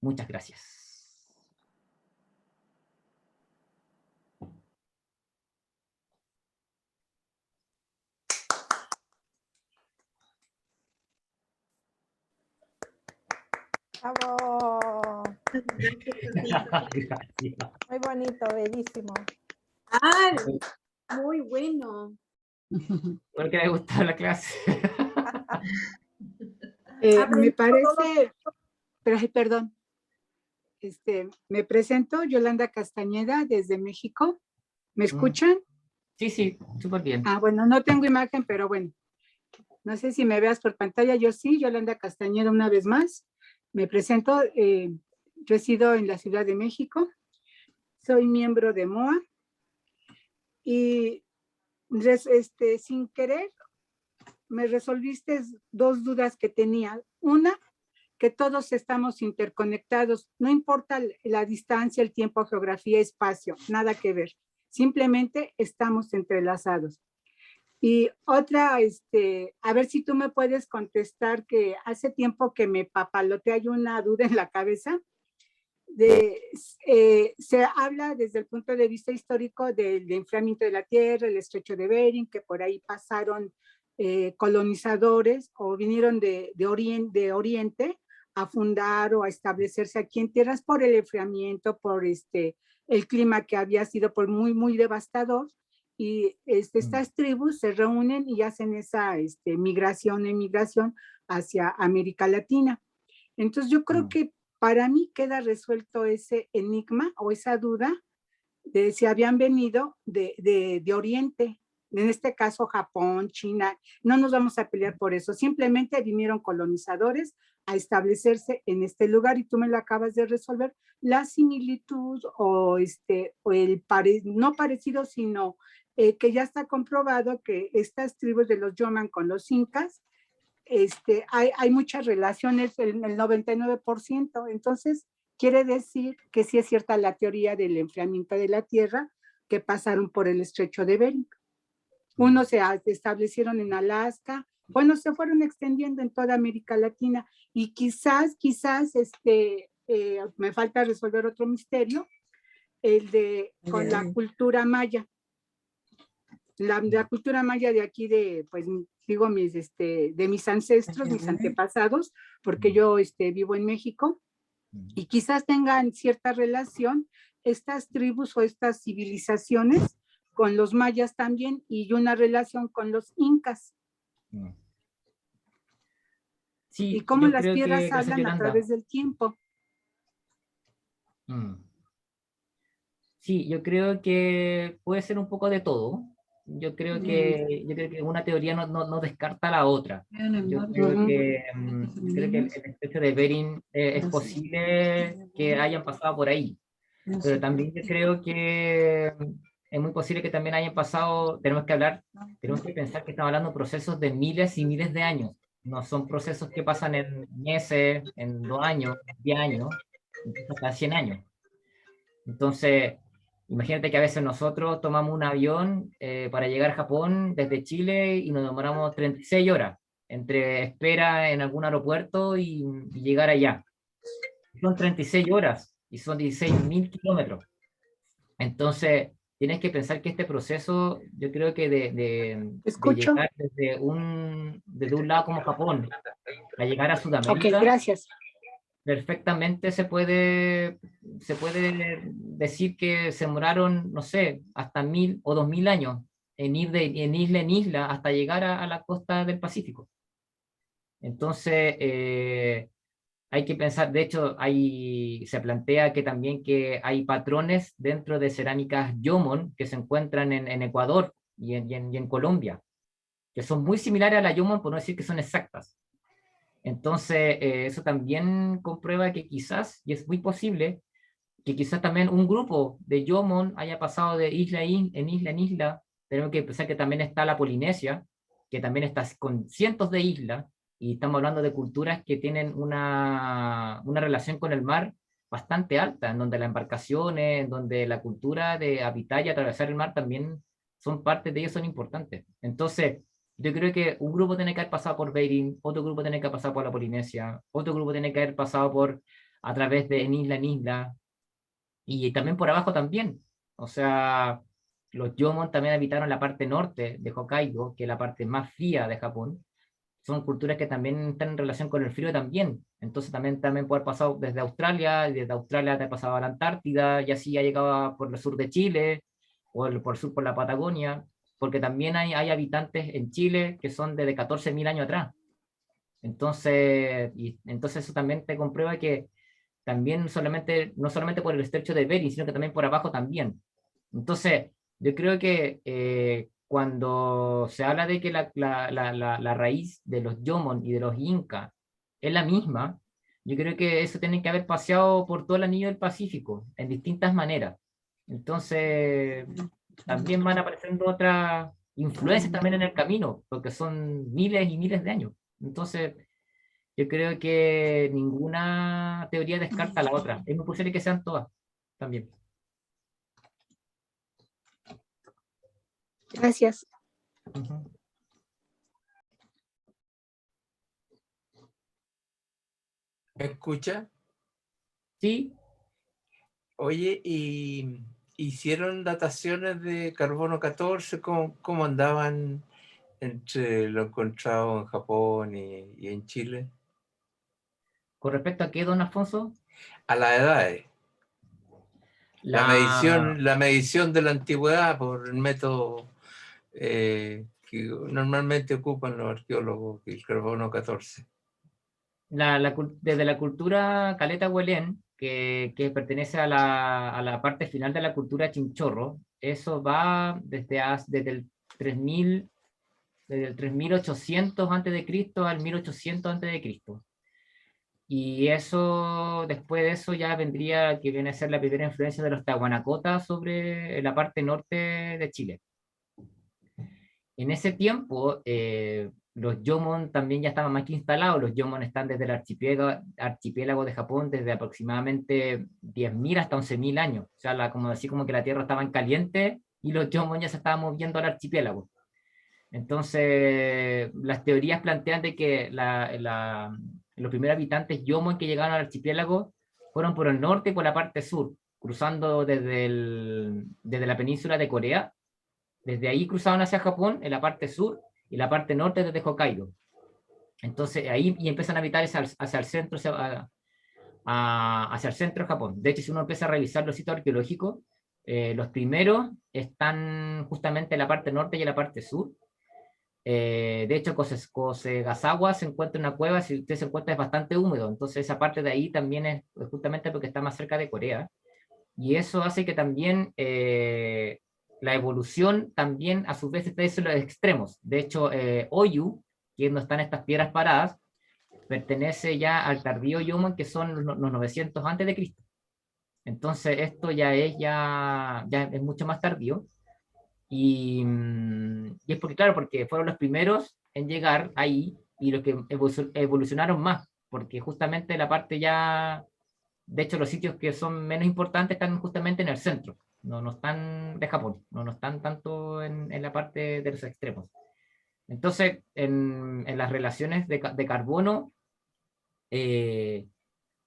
Muchas gracias. ¡Bravo! Gracias. Muy bonito, bellísimo. Ah, muy bueno. ¿Por qué le gustó la clase? Me parece, pero, ay, perdón, me presento, Yolanda Castañeda, desde México. ¿Me escuchan? Sí, sí, súper bien. Ah, bueno, no tengo imagen, pero bueno. No sé si me veas por pantalla, yo sí, Yolanda Castañeda una vez más. Me presento, resido en la Ciudad de México, soy miembro de MOA y sin querer me resolviste dos dudas que tenía. Una, que todos estamos interconectados, no importa la distancia, el tiempo, geografía, espacio, nada que ver. Simplemente estamos entrelazados. Y otra, a ver si tú me puedes contestar, que hace tiempo que me papalotea, hay una duda en la cabeza. Se habla desde el punto de vista histórico del enfriamiento de la Tierra, el estrecho de Bering, que por ahí pasaron colonizadores o vinieron de Oriente a fundar o a establecerse aquí en tierras por el enfriamiento, por el clima que había sido muy, muy devastador. Y estas tribus se reúnen y hacen esa migración hacia América Latina. Entonces yo creo que para mí queda resuelto ese enigma o esa duda de si habían venido de Oriente, en este caso Japón, China. No nos vamos a pelear por eso, simplemente vinieron colonizadores a establecerse en este lugar y tú me lo acabas de resolver. La similitud o no parecido, sino que ya está comprobado que estas tribus de los Yoman con los incas, hay muchas relaciones, el 99%. Entonces quiere decir que sí es cierta la teoría del enfriamiento de la Tierra, que pasaron por el estrecho de Bering. Unos se establecieron en Alaska, bueno, se fueron extendiendo en toda América Latina y quizás me falta resolver otro misterio, el de con la cultura maya. La cultura maya de aquí, pues digo, de mis ancestros, mis antepasados, porque yo vivo en México, y quizás tengan cierta relación estas tribus o estas civilizaciones con los mayas también, y una relación con los incas. Sí, y cómo yo las creo piedras que, gracias, hablan a Yolanda. través del tiempo. Sí, yo creo que puede ser un poco de todo. Yo creo que una teoría no descarta la otra. Yo creo que el estrecho de Bering es posible que hayan pasado por ahí, pero también yo creo que es muy posible que también hayan pasado. Tenemos que pensar que estamos hablando de procesos de miles y miles de años. No son procesos que pasan en meses, en 2 años, 10 años, incluso hasta 100 años. Entonces, imagínate que a veces nosotros tomamos un avión para llegar a Japón desde Chile y nos demoramos 36 horas entre espera en algún aeropuerto y llegar allá. Son 36 horas y son 16.000 kilómetros. Entonces, tienes que pensar que este proceso, yo creo que de llegar desde un lado como Japón a llegar a Sudamérica, Gracias. perfectamente se puede decir que se demoraron, no sé, hasta 1.000 o 2.000 años en ir en isla hasta llegar a la costa del Pacífico. Entonces, hay que pensar, de hecho, se plantea que también que hay patrones dentro de cerámicas Yomon que se encuentran en Ecuador y en Colombia, que son muy similares a la Yomon, por no decir que son exactas. Entonces, eso también comprueba que quizás, y es muy posible, que quizás también un grupo de Yomon haya pasado de isla en isla. Tenemos que pensar que también está la Polinesia, que también está con cientos de islas, y estamos hablando de culturas que tienen una relación con el mar bastante alta, en donde las embarcaciones, en donde la cultura de habitar y atravesar el mar también son parte de ellos, son importantes. Entonces, yo creo que un grupo tiene que haber pasado por Bering, otro grupo tiene que haber pasado por la Polinesia, otro grupo tiene que haber pasado a través de en isla, y también por abajo también. O sea, los Yomon también habitaron la parte norte de Hokkaido, que es la parte más fría de Japón. Son culturas que también están en relación con el frío también. Entonces también puede haber pasado desde Australia, y desde Australia te ha pasado a la Antártida, y así ha llegado por el sur de Chile, o por el sur por la Patagonia, porque también hay habitantes en Chile que son desde 14.000 años atrás. Entonces eso también te comprueba que también no solamente por el estrecho de Bering, sino que también por abajo también. Entonces, yo creo que cuando se habla de que la raíz de los Yomon y de los Incas es la misma, Yo creo que eso tiene que haber paseado por todo el anillo del Pacífico, en distintas maneras. Entonces, también van apareciendo otras influencias también en el camino, porque son miles y miles de años. Entonces, yo creo que ninguna teoría descarta a la otra. Es muy posible que sean todas también. Gracias. Ujú. ¿Me escucha? Sí, Oye, ¿y hicieron dataciones de carbono 14? ¿Cómo andaban entre lo encontrado en Japón y en Chile? con respecto a qué, don Alfonso, A las edades. La medición de la antigüedad por el método que normalmente ocupan los arqueólogos, el carbono 14. desde la cultura Caleta Huelén, que pertenece a la parte final de la cultura Chinchorro, eso va desde el 3000, desde el 3800 a.C. al 1800 a.C. Y eso, después de eso ya vendría, que viene a ser la primera influencia de los Tahuanacotas sobre la parte norte de Chile. En ese tiempo, los Yomon también ya estaban más que instalados. Los Yomon están desde el archipiélago de Japón desde aproximadamente 10.000 hasta 11.000 años. O sea, como decir, como que la Tierra estaba en caliente y los Yomon ya se estaban moviendo al archipiélago. Entonces, las teorías plantean de que los primeros habitantes Yomon que llegaron al archipiélago fueron por el norte y por la parte sur, cruzando desde la península de Corea. Desde ahí cruzaban hacia Japón en la parte sur y la parte norte desde Hokkaido. Entonces ahí y empiezan a habitar hacia el centro, hacia el centro de Japón. De hecho, si uno empieza a revisar los sitios arqueológicos, los primeros están justamente en la parte norte y en la parte sur. De hecho, Kosegasawa se encuentra en una cueva, si usted se encuentra es bastante húmedo, entonces esa parte de ahí también es justamente porque está más cerca de Corea. Y eso hace que también la evolución también a su vez está en los extremos. De hecho, Oyu, que es donde están estas piedras paradas, pertenece ya al tardío Yomon, que son los 900 antes de Cristo. Entonces esto ya es mucho más tardío. Y es porque, claro, porque fueron los primeros en llegar ahí y los que evolucionaron más, porque justamente la parte ya, de hecho los sitios que son menos importantes están justamente en el centro, no están de Japón, no están tanto en la parte de los extremos. Entonces, en las relaciones de carbono,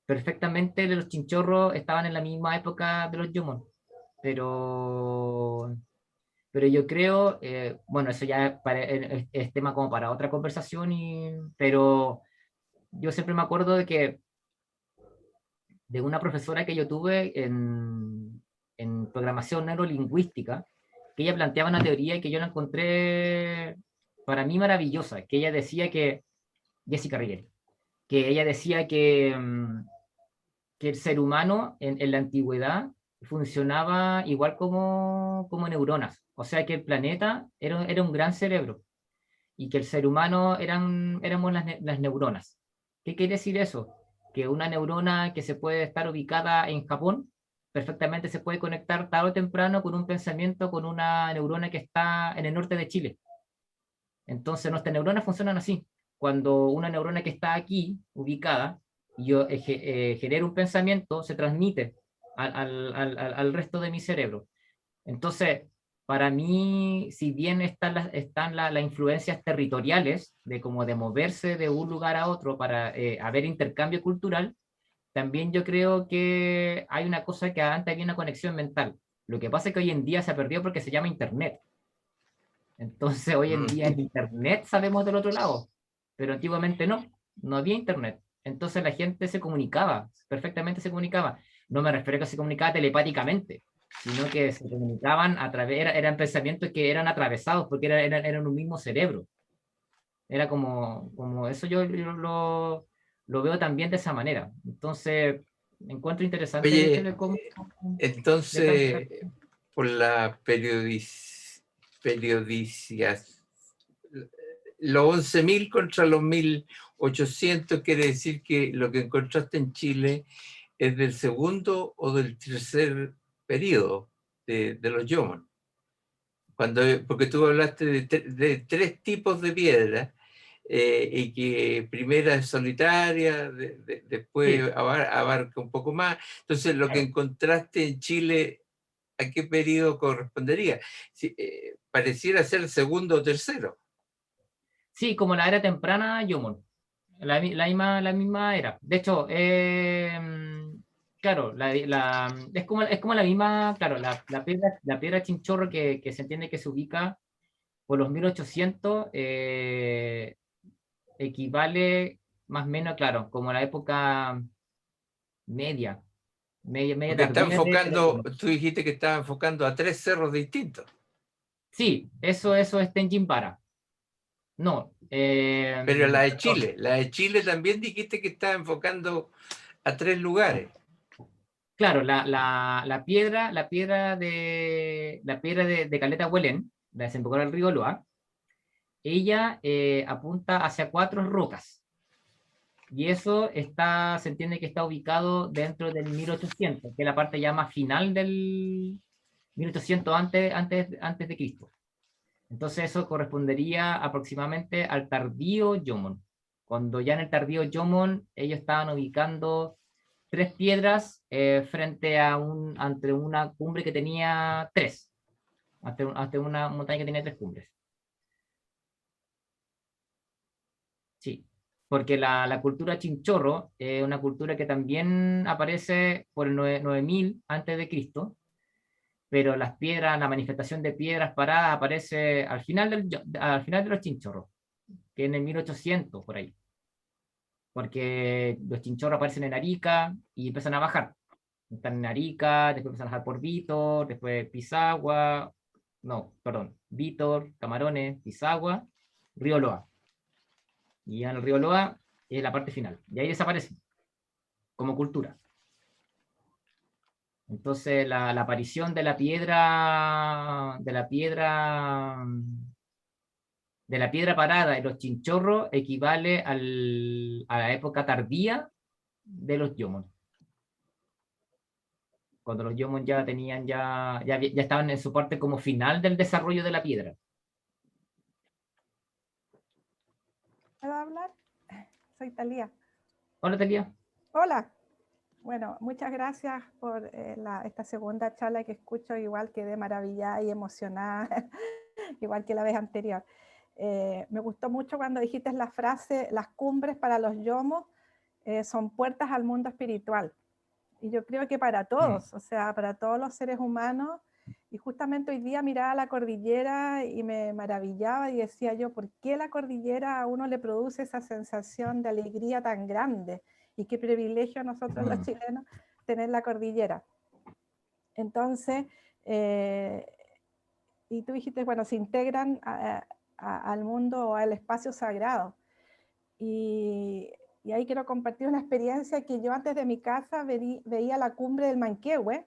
perfectamente los chinchorros estaban en la misma época de los Yomon, pero yo creo, bueno, eso ya es tema como para otra conversación, pero yo siempre me acuerdo de una profesora que yo tuve en programación neurolingüística, que ella planteaba una teoría y que yo la encontré para mí maravillosa, que ella decía que, Jessica Riel, que ella decía que el ser humano en la antigüedad funcionaba igual como neuronas, o sea que el planeta era un gran cerebro y que el ser humano éramos las neuronas. ¿Qué quiere decir eso? Que una neurona que se puede estar ubicada en Japón perfectamente se puede conectar tarde o temprano con un pensamiento con una neurona que está en el norte de Chile. Entonces nuestras neuronas funcionan así. Cuando una neurona que está aquí, ubicada, yo genero un pensamiento, se transmite al resto de mi cerebro. Entonces, para mí, si bien están las influencias territoriales, de como de moverse de un lugar a otro para haber intercambio cultural, también yo creo que hay una cosa que antes había una conexión mental. Lo que pasa es que hoy en día se ha perdido porque se llama Internet. Entonces, hoy en día en Internet sabemos del otro lado, pero antiguamente no había Internet. Entonces la gente se comunicaba, perfectamente se comunicaba. No me refiero a que se comunicaba telepáticamente, sino que se comunicaban a través, eran pensamientos que eran atravesados, porque eran un mismo cerebro. Era como eso yo lo veo también de esa manera. Entonces, encuentro interesante el hecho Oye, de cómo... entonces, por la periodicidad, los 11.000 contra los 1.000, 800 quiere decir que lo que encontraste en Chile es del segundo o del tercer periodo de los Yomon. Porque tú hablaste de 3 tipos de piedra, y que primera es solitaria, después Sí. abarca un poco más. Entonces, lo que Claro. encontraste en Chile, ¿a qué periodo correspondería? Pareciera ser segundo o tercero. Sí, como la era temprana, Yomon. La misma era. De hecho, claro, es como la misma, claro, la piedra chinchorro que se entiende que se ubica por los 1800, equivale más o menos, claro, como la época media, media Porque está tardía de los enfocando, Yomon. tú dijiste que estaba enfocando a 3 cerros distintos. Sí, eso es Tenjin Para. No, Pero perdón. la de Chile también dijiste que estaba enfocando a 3 lugares. Claro, la piedra de Caleta Huelén, la desembocadura del río Loa, ella apunta hacia 4 rocas. Y eso se entiende que está ubicado dentro del 1800, que es la parte ya más final del 1800 antes de Cristo. Entonces eso correspondería aproximadamente al tardío Yomon. Cuando ya en el tardío Yomon ellos estaban ubicando 3 piedras ante una cumbre que tenía 3, ante una montaña que tenía 3 cumbres. Sí, porque la cultura chinchorro es una cultura que también aparece por el 9000 antes de Cristo, pero la manifestación de piedras paradas aparece al final de los chinchorros, que en el 1800 por ahí, porque los chinchorros aparecen en Arica y empiezan a bajar. Están en Arica, después empiezan a bajar por Vítor, después Pisagua, no, perdón, Vítor, Camarones, Pisagua, Río Loa. Y en el río Loa es la parte final. Y ahí desaparece como cultura. Entonces la aparición de la piedra parada y los chinchorros equivale a la época tardía de los Yomon. Cuando los Yomon ya estaban en su parte como final del desarrollo de la piedra. ¿Puedo hablar? Soy Talía. Hola, Talía. Hola. Bueno, muchas gracias por esta segunda charla que escucho, igual quedé maravillada y emocionada, igual que la vez anterior. Me gustó mucho cuando dijiste la frase, las cumbres para los yomos son puertas al mundo espiritual. Y yo creo que para todos, o sea, para todos los seres humanos. Y justamente hoy día miraba la cordillera y me maravillaba y decía yo, ¿por qué la cordillera a uno le produce esa sensación de alegría tan grande? Y qué privilegio nosotros los chilenos tener la cordillera. Entonces, y tú dijiste, bueno, se integran al mundo o al espacio sagrado. Y ahí quiero compartir una experiencia que yo antes de mi casa veía la cumbre del Manquehue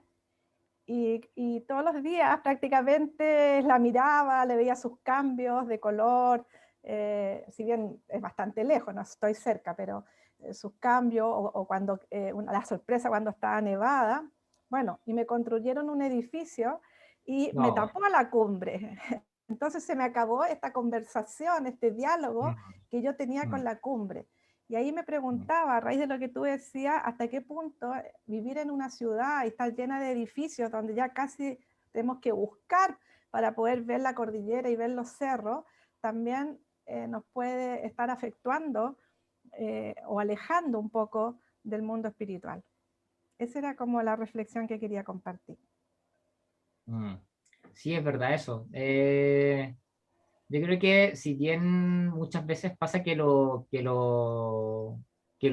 y todos los días prácticamente la miraba, le veía sus cambios de color, si bien es bastante lejos, no estoy cerca, pero sus cambios o cuando, la sorpresa cuando estaba nevada, bueno, y me construyeron un edificio y me tapó la cumbre. Entonces se me acabó esta conversación, este diálogo que yo tenía con la cumbre. Y ahí me preguntaba, a raíz de lo que tú decías, hasta qué punto vivir en una ciudad y estar llena de edificios donde ya casi tenemos que buscar para poder ver la cordillera y ver los cerros, también nos puede estar afectuando o alejando un poco del mundo espiritual. Esa era como la reflexión que quería compartir. Sí, es verdad eso. Yo creo que si bien muchas veces pasa que lo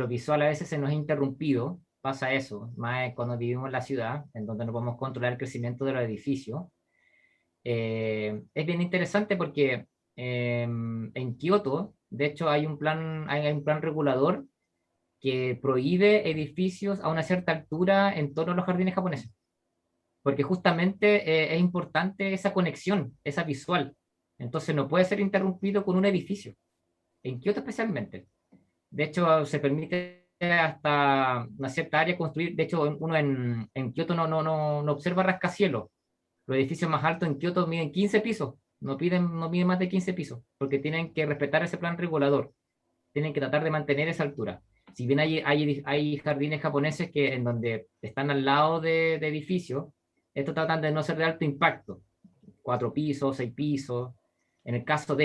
visual a veces se nos ha interrumpido, pasa eso, más cuando vivimos en la ciudad, en donde no podemos controlar el crecimiento de los edificios. Es bien interesante porque en Kioto, de hecho, hay un plan regulador que prohíbe edificios a una cierta altura en torno a los jardines japoneses, porque justamente es importante esa conexión, esa visual. Entonces no puede ser interrumpido con un edificio, en Kioto especialmente. De hecho, se permite hasta una cierta área construir. De hecho, uno en Kioto no observa rascacielos. Los edificios más altos en Kioto miden 15 pisos. No miden más de 15 pisos, porque tienen que respetar ese plan regulador. Tienen que tratar de mantener esa altura. Si bien hay jardines japoneses en donde están al lado de edificios, estos tratan de no ser de alto impacto. 4 pisos, 6 pisos, en el caso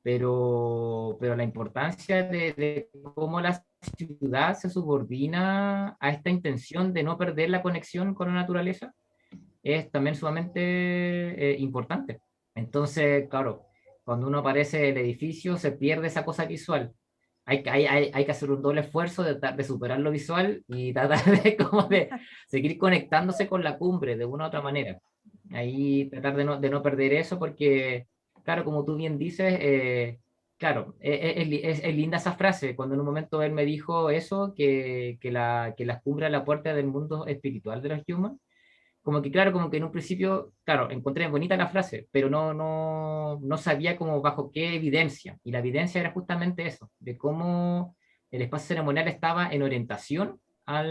pero la importancia de cómo la ciudad se subordina a esta intención de no perder la conexión con la naturaleza es también sumamente importante. Entonces, claro, cuando uno aparece el edificio se pierde esa cosa visual. Hay que hacer un doble esfuerzo de superar lo visual y tratar de seguir conectándose con la cumbre de una u otra manera. Ahí tratar de no perder eso porque, claro, como tú bien dices, claro, es linda esa frase, cuando en un momento él me dijo eso, que las cumbres a la puerta del mundo espiritual de los humanos, como que claro, como que en un principio, claro, encontré bonita la frase, pero no sabía como bajo qué evidencia, y la evidencia era justamente eso, de cómo el espacio ceremonial estaba en orientación a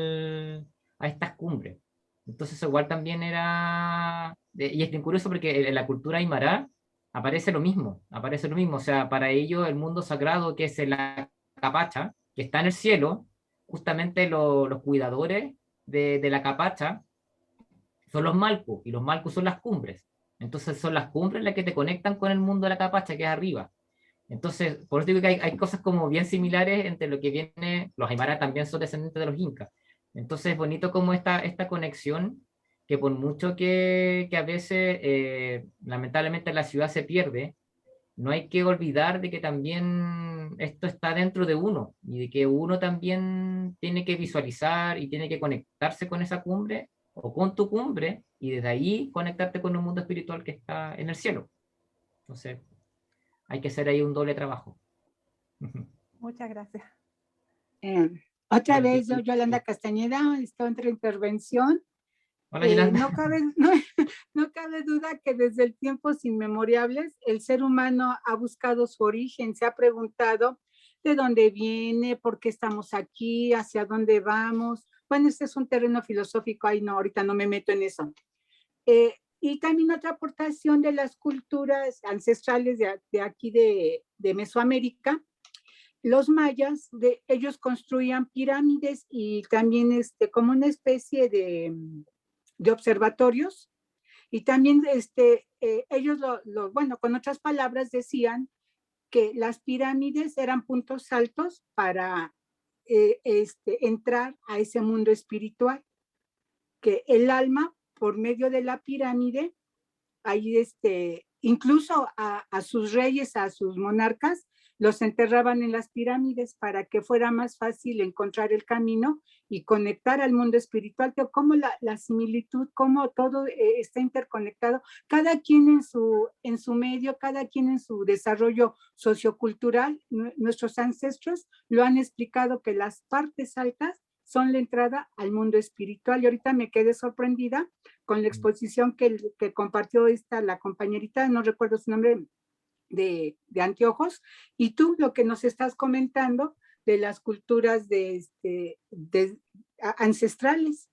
estas cumbres. Entonces igual también y es bien curioso porque en la cultura aymara aparece lo mismo, o sea, para ellos el mundo sagrado que es la capacha, que está en el cielo, justamente los cuidadores de la capacha son los malcos, y los malcos son las cumbres. Entonces son las cumbres las que te conectan con el mundo de la capacha, que es arriba. Entonces, por eso digo que hay cosas como bien similares entre lo que viene, los aymaras también son descendientes de los incas. Entonces es bonito como esta conexión, que por mucho que a veces lamentablemente la ciudad se pierde, no hay que olvidar de que también esto está dentro de uno, y de que uno también tiene que visualizar y tiene que conectarse con esa cumbre o con tu cumbre, y desde ahí conectarte con un mundo espiritual que está en el cielo. Entonces, hay que hacer ahí un doble trabajo. Muchas gracias. Otra vez, yo, Yolanda Castañeda, otra intervención. Hola, Yolanda. No cabe duda que desde el tiempos inmemorables el ser humano ha buscado su origen, se ha preguntado de dónde viene, por qué estamos aquí, hacia dónde vamos. Bueno, este es un terreno filosófico, ahorita no me meto en eso. Y también otra aportación de las culturas ancestrales de aquí de Mesoamérica. Los mayas, ellos construían pirámides y también como una especie de observatorios, y también ellos bueno, con otras palabras decían que las pirámides eran puntos altos para entrar a ese mundo espiritual, que el alma por medio de la pirámide, ahí incluso a sus reyes, a sus monarcas, los enterraban en las pirámides para que fuera más fácil encontrar el camino y conectar al mundo espiritual, pero como la similitud, como todo está interconectado, cada quien en su medio, cada quien en su desarrollo sociocultural. Nuestros ancestros lo han explicado, que las partes altas son la entrada al mundo espiritual, y ahorita me quedé sorprendida con la exposición que compartió la compañerita, no recuerdo su nombre, de anteojos, y tú lo que nos estás comentando de las culturas ancestrales,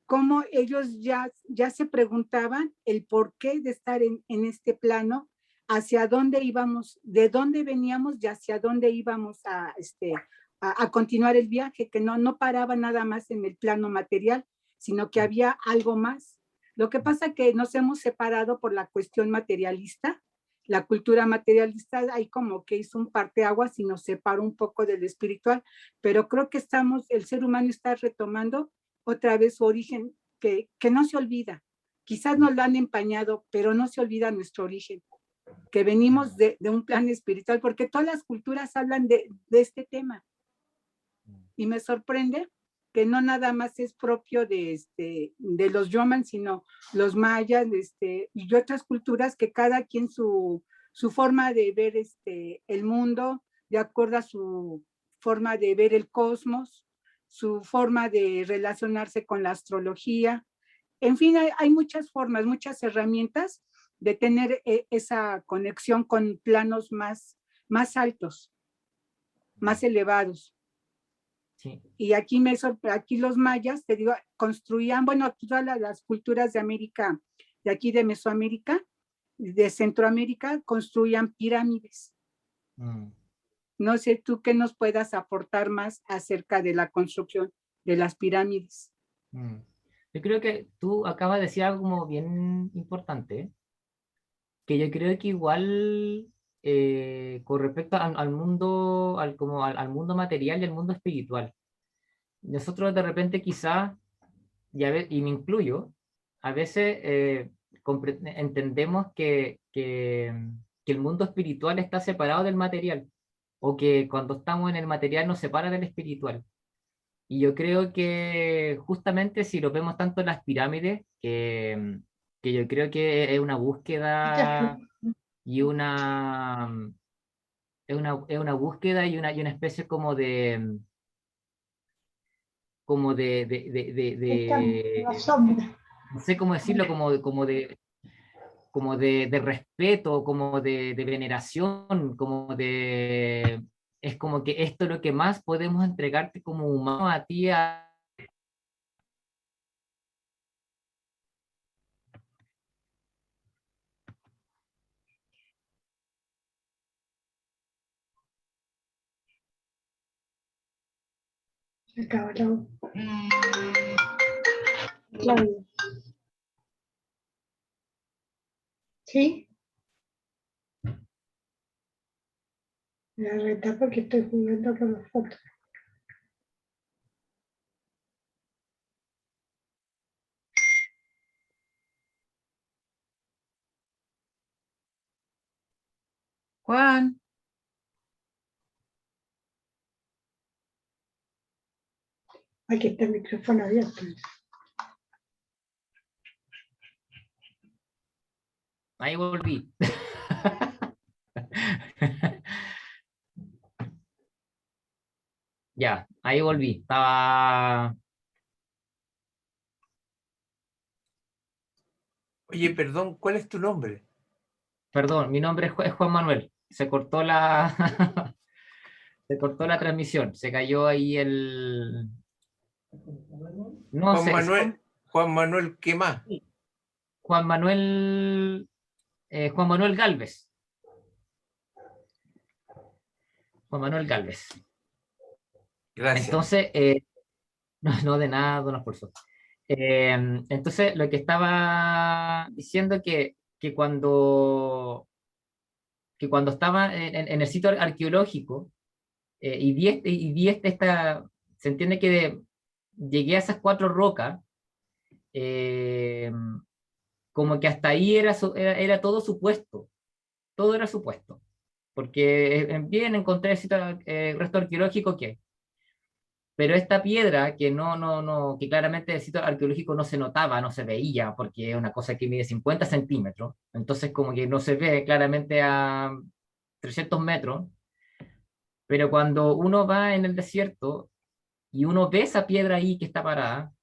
cómo ellos ya se preguntaban el porqué de estar en este plano, hacia dónde íbamos, de dónde veníamos y hacia dónde íbamos a continuar el viaje, que no paraba nada más en el plano material, sino que había algo más. Lo que pasa es que nos hemos separado por la cuestión materialista. La cultura materialista ahí como que hizo un parteaguas y nos separó un poco del espiritual, pero creo que el ser humano está retomando otra vez su origen, que no se olvida. Quizás nos lo han empañado, pero no se olvida nuestro origen, que venimos de un plan espiritual, porque todas las culturas hablan de este tema. Y me sorprende que no nada más es propio de los Yoman, sino los mayas y otras culturas, que cada quien su forma de ver el mundo, de acuerdo a su forma de ver el cosmos, su forma de relacionarse con la astrología. En fin, hay muchas formas, muchas herramientas de tener esa conexión con planos más altos. más elevados. Sí. Y aquí, aquí los mayas, te digo, construían, bueno, todas las culturas de América, de aquí de Mesoamérica, de Centroamérica, construían pirámides. No sé tú qué nos puedas aportar más acerca de la construcción de las pirámides. Yo creo que tú acabas de decir algo como bien importante, que yo creo que igual con respecto al mundo, al mundo material y al mundo espiritual, nosotros de repente quizás, y me incluyo, a veces entendemos que el mundo espiritual está separado del material, o que cuando estamos en el material nos separa del espiritual. Y yo creo que justamente si lo vemos tanto en las pirámides, que yo creo que es una búsqueda y es una búsqueda y una especie como de La sombra. no sé cómo decirlo, como de respeto, como de veneración, es como que esto es lo que más podemos entregarte como humano a ti. Se acabó Claudio. ¿Sí? Me voy a retar porque estoy jugando con las fotos. Juan, Aquí está el micrófono abierto. Ahí volví. Ya, ahí volví. Estaba... Oye, perdón, ¿cuál es tu nombre? Perdón, mi nombre es Juan Manuel. Se cortó la... se cortó la transmisión. Se cayó ahí el... No sé. Juan Manuel, ¿qué más? Juan Manuel... Juan Manuel Galvez. Juan Manuel Galvez. Gracias. Entonces, no de nada, don Alfonso. Entonces, lo que estaba diciendo que cuando estaba en el sitio arqueológico se entiende que llegué a esas 4 rocas, como que hasta ahí era todo supuesto, todo era supuesto, porque bien encontré el sitio, resto arqueológico pero esta piedra que claramente el sitio arqueológico no se notaba, no se veía, porque es una cosa que mide 50 centímetros, entonces como que no se ve claramente a 300 metros, pero cuando uno va en el desierto y uno ve esa piedra ahí que está parada,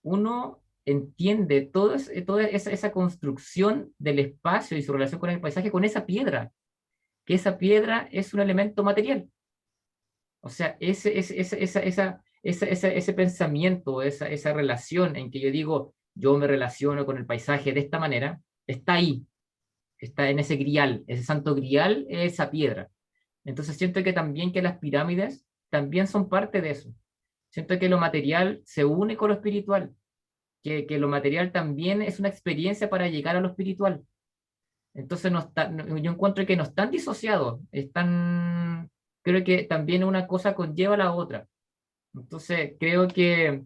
uno entiende toda esa construcción del espacio y su relación con el paisaje con esa piedra, que esa piedra es un elemento material. O sea, ese pensamiento, esa relación en que yo digo, yo me relaciono con el paisaje de esta manera, está ahí, está en ese grial, ese santo grial, esa piedra. Entonces siento que también que las pirámides también son parte de eso. Siento que lo material se une con lo espiritual, que lo material también es una experiencia para llegar a lo espiritual. Entonces yo encuentro que no están disociados, creo que también una cosa conlleva a la otra. Entonces creo que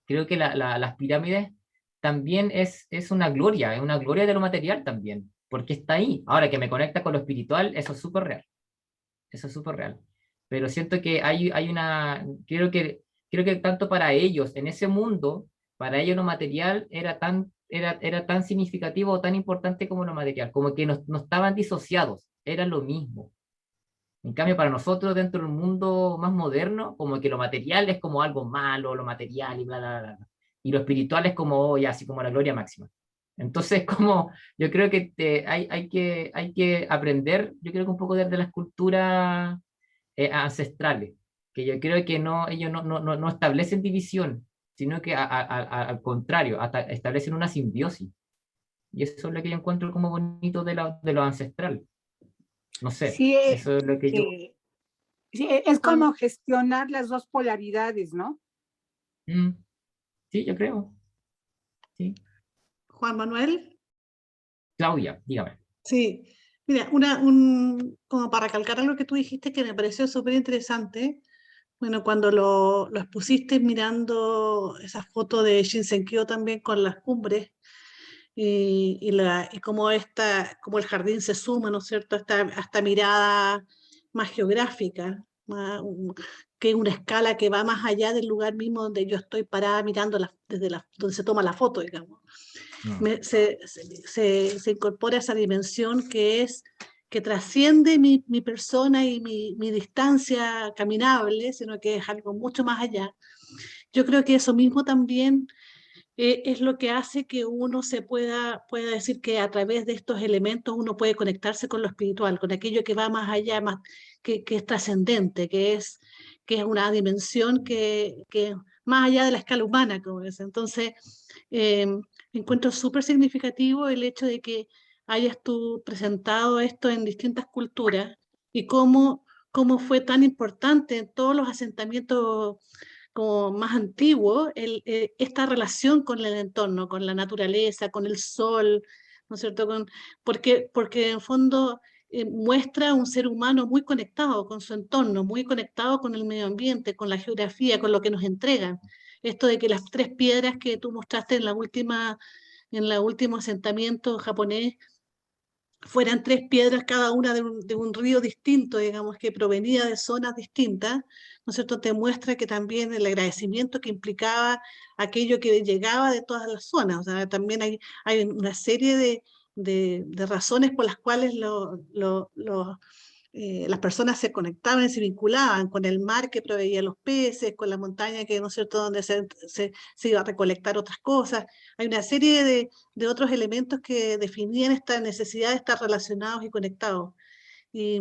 las pirámides también es una gloria, es una gloria de lo material también, porque está ahí. Ahora que me conecta con lo espiritual, eso es súper real. Eso es súper real. Pero siento que hay una, creo que tanto para ellos, en ese mundo, para ellos lo material era tan significativo o tan importante como lo material, como que no estaban disociados, era lo mismo. En cambio, para nosotros, dentro del mundo más moderno, como que lo material es como algo malo, lo material y bla, bla, bla, bla. Y lo espiritual es como, ya, así como la gloria máxima. Entonces, como yo creo que hay que aprender, yo creo que un poco desde la escultura ancestrales, que yo creo que no, ellos no establecen división, sino que al contrario, hasta establecen una simbiosis. Y eso es lo que yo encuentro como bonito de lo ancestral. No sé, Sí, eso es lo que yo... sí, es como gestionar las dos polaridades, ¿no? Sí, yo creo. Sí. Juan Manuel. Claudia, dígame. Sí, mira, como para recalcar algo que tú dijiste que me pareció súper interesante. Bueno, cuando lo expusiste mirando esa foto de Shinsenkyo también con las cumbres y cómo cómo el jardín se suma, ¿no es cierto?, a esta mirada más geográfica, que es una escala que va más allá del lugar mismo donde yo estoy parada mirando donde se toma la foto, digamos. Se incorpora esa dimensión que trasciende mi persona y mi distancia caminable, sino que es algo mucho más allá. Yo creo que eso mismo también es lo que hace que uno pueda decir que a través de estos elementos uno puede conectarse con lo espiritual, con aquello que va más allá, que es trascendente, que es una dimensión que más allá de la escala humana, como es. Entonces, encuentro súper significativo el hecho de que hayas tú presentado esto en distintas culturas y cómo fue tan importante en todos los asentamientos como más antiguos esta relación con el entorno, con la naturaleza, con el sol, ¿no es cierto? Porque en el fondo muestra un ser humano muy conectado con su entorno, muy conectado con el medio ambiente, con la geografía, con lo que nos entregan. Esto de que las 3 piedras que tú mostraste en el último asentamiento japonés fueran 3 piedras cada una de un río distinto, digamos, que provenía de zonas distintas, ¿no es cierto?, te muestra que también el agradecimiento que implicaba aquello que llegaba de todas las zonas. O sea, también hay una serie de razones por las cuales las personas se conectaban y se vinculaban con el mar que proveía los peces, con la montaña que, ¿no es cierto?, donde se iba a recolectar otras cosas. Hay una serie de otros elementos que definían esta necesidad de estar relacionados y conectados. Y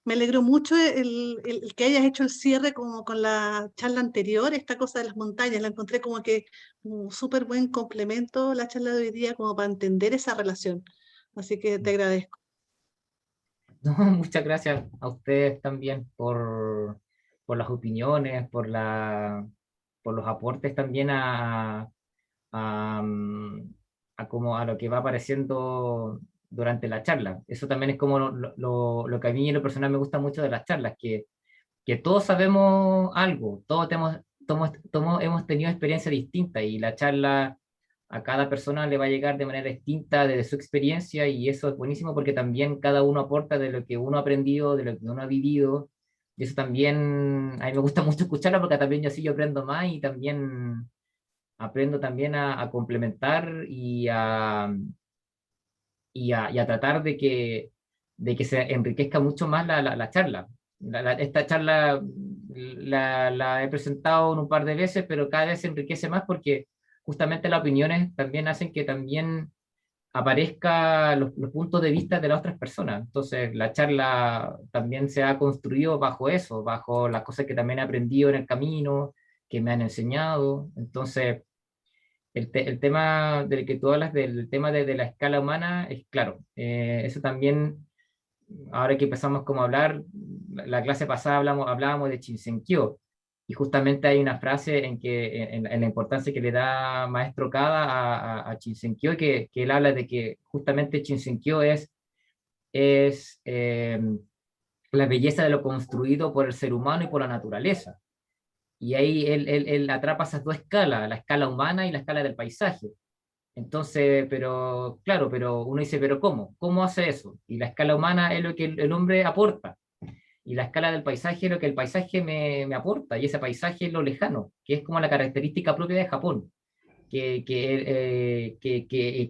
me alegró mucho el que hayas hecho el cierre como con la charla anterior, esta cosa de las montañas, la encontré como que un súper buen complemento la charla de hoy día como para entender esa relación. Así que te agradezco. No, muchas gracias a ustedes también por las opiniones, por los aportes también a, mm, a lo que va apareciendo durante la charla. Eso también es como lo que a mí en lo personal me gusta mucho de las charlas, que todos sabemos algo, hemos tenido experiencias distintas y la charla a cada persona le va a llegar de manera distinta desde su experiencia y eso es buenísimo porque también cada uno aporta de lo que uno ha aprendido, de lo que uno ha vivido y eso también, a mí me gusta mucho escucharla porque también yo así yo aprendo más y también aprendo también a complementar y a tratar de que se enriquezca mucho más la charla. Esta charla la he presentado un par de veces, pero cada vez se enriquece más porque justamente las opiniones también hacen que también aparezca los puntos de vista de las otras personas. Entonces, la charla también se ha construido bajo eso, bajo las cosas que también he aprendido en el camino, que me han enseñado. Entonces, el tema del que tú hablas, del tema de la escala humana, es claro. Eso también, ahora que empezamos como a hablar, la clase pasada hablábamos de Shinsenkyo, y justamente hay una frase en la importancia que le da Maestro Kada a Shinsenkyo, que él habla de que justamente Shinsenkyo es la belleza de lo construido por el ser humano y por la naturaleza. Y ahí él atrapa esas 2 escalas, la escala humana y la escala del paisaje. Entonces, pero claro, pero uno dice, pero ¿cómo? ¿Cómo hace eso? Y la escala humana es lo que el hombre aporta. Y la escala del paisaje es lo que el paisaje me aporta. Y ese paisaje es lo lejano, que es como la característica propia de Japón, que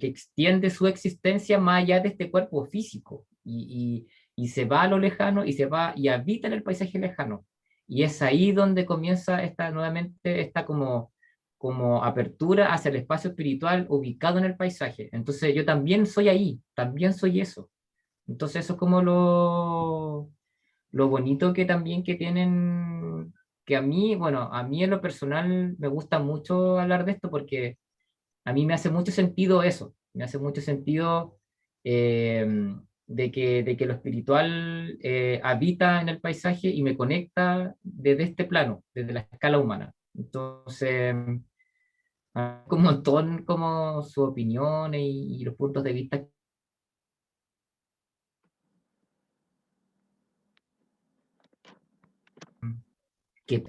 extiende su existencia más allá de este cuerpo físico. Y se va a lo lejano y se va y habita en el paisaje lejano. Y es ahí donde comienza nuevamente esta como apertura hacia el espacio espiritual ubicado en el paisaje. Entonces yo también soy ahí, también soy eso. Entonces eso es como lo bonito que también que tienen, que a mí, bueno, a mí en lo personal me gusta mucho hablar de esto porque a mí me hace mucho sentido eso, me hace mucho sentido de que lo espiritual habita en el paisaje y me conecta desde este plano, desde la escala humana. Entonces, un montón como sus opiniones y los puntos de vista que...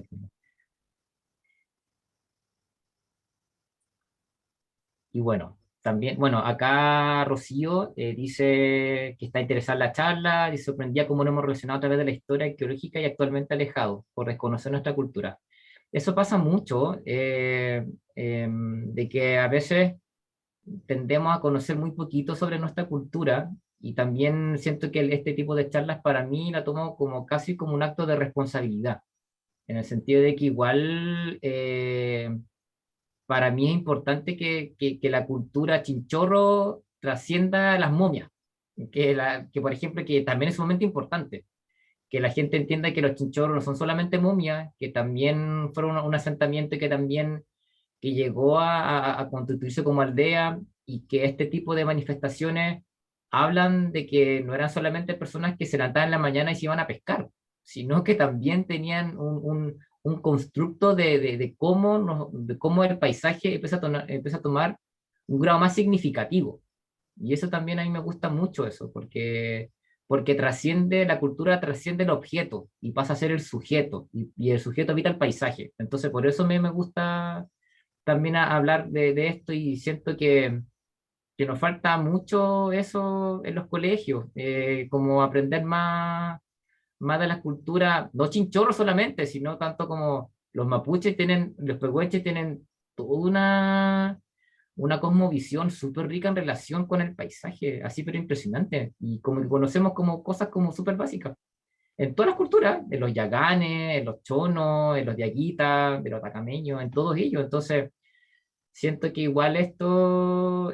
Y bueno, también, bueno, acá Rocío dice que está interesada en la charla y sorprendía cómo nos hemos relacionado a través de la historia arqueológica y actualmente alejados por desconocer nuestra cultura. Eso pasa mucho, de que a veces tendemos a conocer muy poquito sobre nuestra cultura y también siento que este tipo de charlas para mí la tomo como casi como un acto de responsabilidad, en el sentido de que igual para mí es importante que la cultura chinchorro trascienda las momias, que por ejemplo, que también es sumamente importante, que la gente entienda que los chinchorros no son solamente momias, que también fueron un asentamiento que también que llegó a constituirse como aldea y que este tipo de manifestaciones hablan de que no eran solamente personas que se levantaban en la mañana y se iban a pescar, sino que también tenían un constructo de cómo, de cómo el paisaje empieza a tomar un grado más significativo. Y eso también a mí me gusta mucho eso, porque trasciende, la cultura trasciende el objeto y pasa a ser el sujeto, y el sujeto habita el paisaje. Entonces, por eso me gusta también hablar de esto y siento que nos falta mucho eso en los colegios, como aprender más de la cultura, no chinchorros solamente, sino tanto como los mapuches tienen, los pehuenches tienen toda una cosmovisión súper rica en relación con el paisaje, así pero impresionante, y como que conocemos como cosas como súper básicas. En todas las culturas, en los yaganes, en los chonos, en los diaguitas, de los atacameños, en todos ellos. Entonces, siento que igual esto,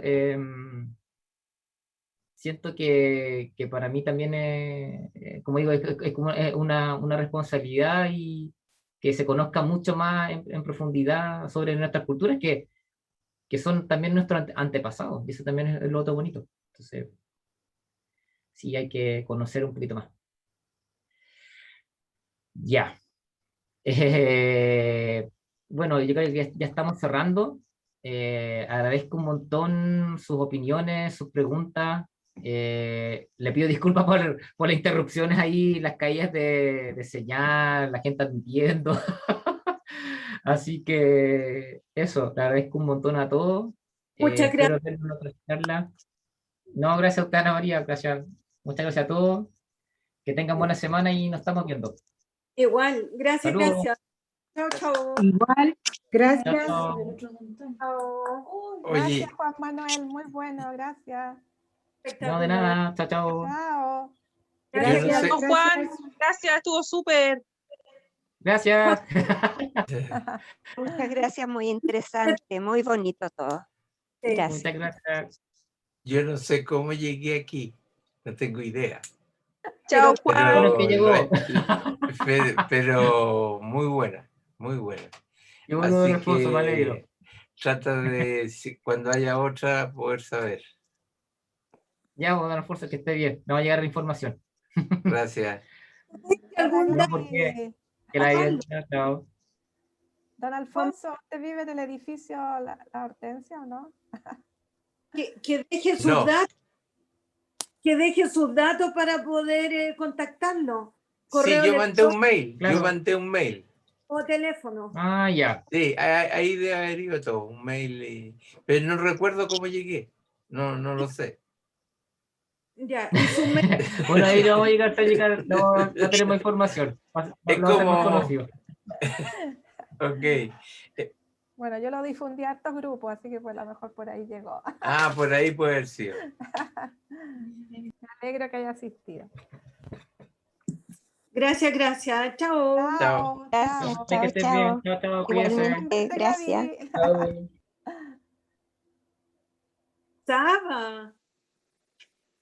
siento que para mí también es, como digo, es como una responsabilidad y que se conozca mucho más en profundidad sobre nuestras culturas que son también nuestros antepasados, y eso también es lo otro bonito. Entonces, sí hay que conocer un poquito más. Ya. Bueno, yo creo que ya estamos cerrando. Agradezco un montón sus opiniones, sus preguntas. Le pido disculpas por las interrupciones ahí, las caídas de señal, la gente admitiendo. Así que eso, le agradezco un montón a todos. Muchas gracias. Espero tener otra charla. No, gracias a usted, Ana María. Gracias. Muchas gracias a todos. Que tengan buena semana y nos estamos viendo. Igual, gracias, Saludos. gracias. Chao, chao. Igual, gracias. Chao. Chao. Oye, Gracias, Juan Manuel, muy bueno, gracias. No, de nada. Chao, chao. Chao. yo no Gracias. sé, Juan, gracias, estuvo súper. Gracias. Muchas gracias, muy interesante, muy bonito todo. Sí. Gracias. Muchas gracias. yo no sé cómo llegué aquí, no tengo idea. Chao, Lo bueno Juan. es que llegó. Pero muy buena, muy buena. Qué bueno, Así Alfonso, me alegro. que trata de, cuando haya otra, poder saber. Ya, don Alfonso, que esté bien. No va a llegar la información. Gracias. ¿Algún No, dato? porque que la idea. Chao. Don Alfonso, ¿usted vive en el edificio La Hortensia o no? Que deje sus No. datos. Que deje sus datos para poder contactarlo. Sí, Correo yo mandé un mail, Claro. yo mandé un mail. o teléfono. Ah, ya. Sí, ahí debe haber ido todo, un mail, pero no recuerdo cómo llegué, no lo sé. Ya, y su mail. Bueno, ahí no vamos a llegar hasta llegar. No tenemos información. Es Lo hacemos como- conocido. Ok. Bueno, yo lo difundí a estos grupos, así que pues a lo mejor por ahí llegó. Ah, por ahí puede haber sido. Me alegro que haya asistido. Gracias, gracias. Chao. Chao. Gracias, Que chao, estés chao. bien. Chao, chao. Cuídese. Igualmente, gracias. Chao. Saba.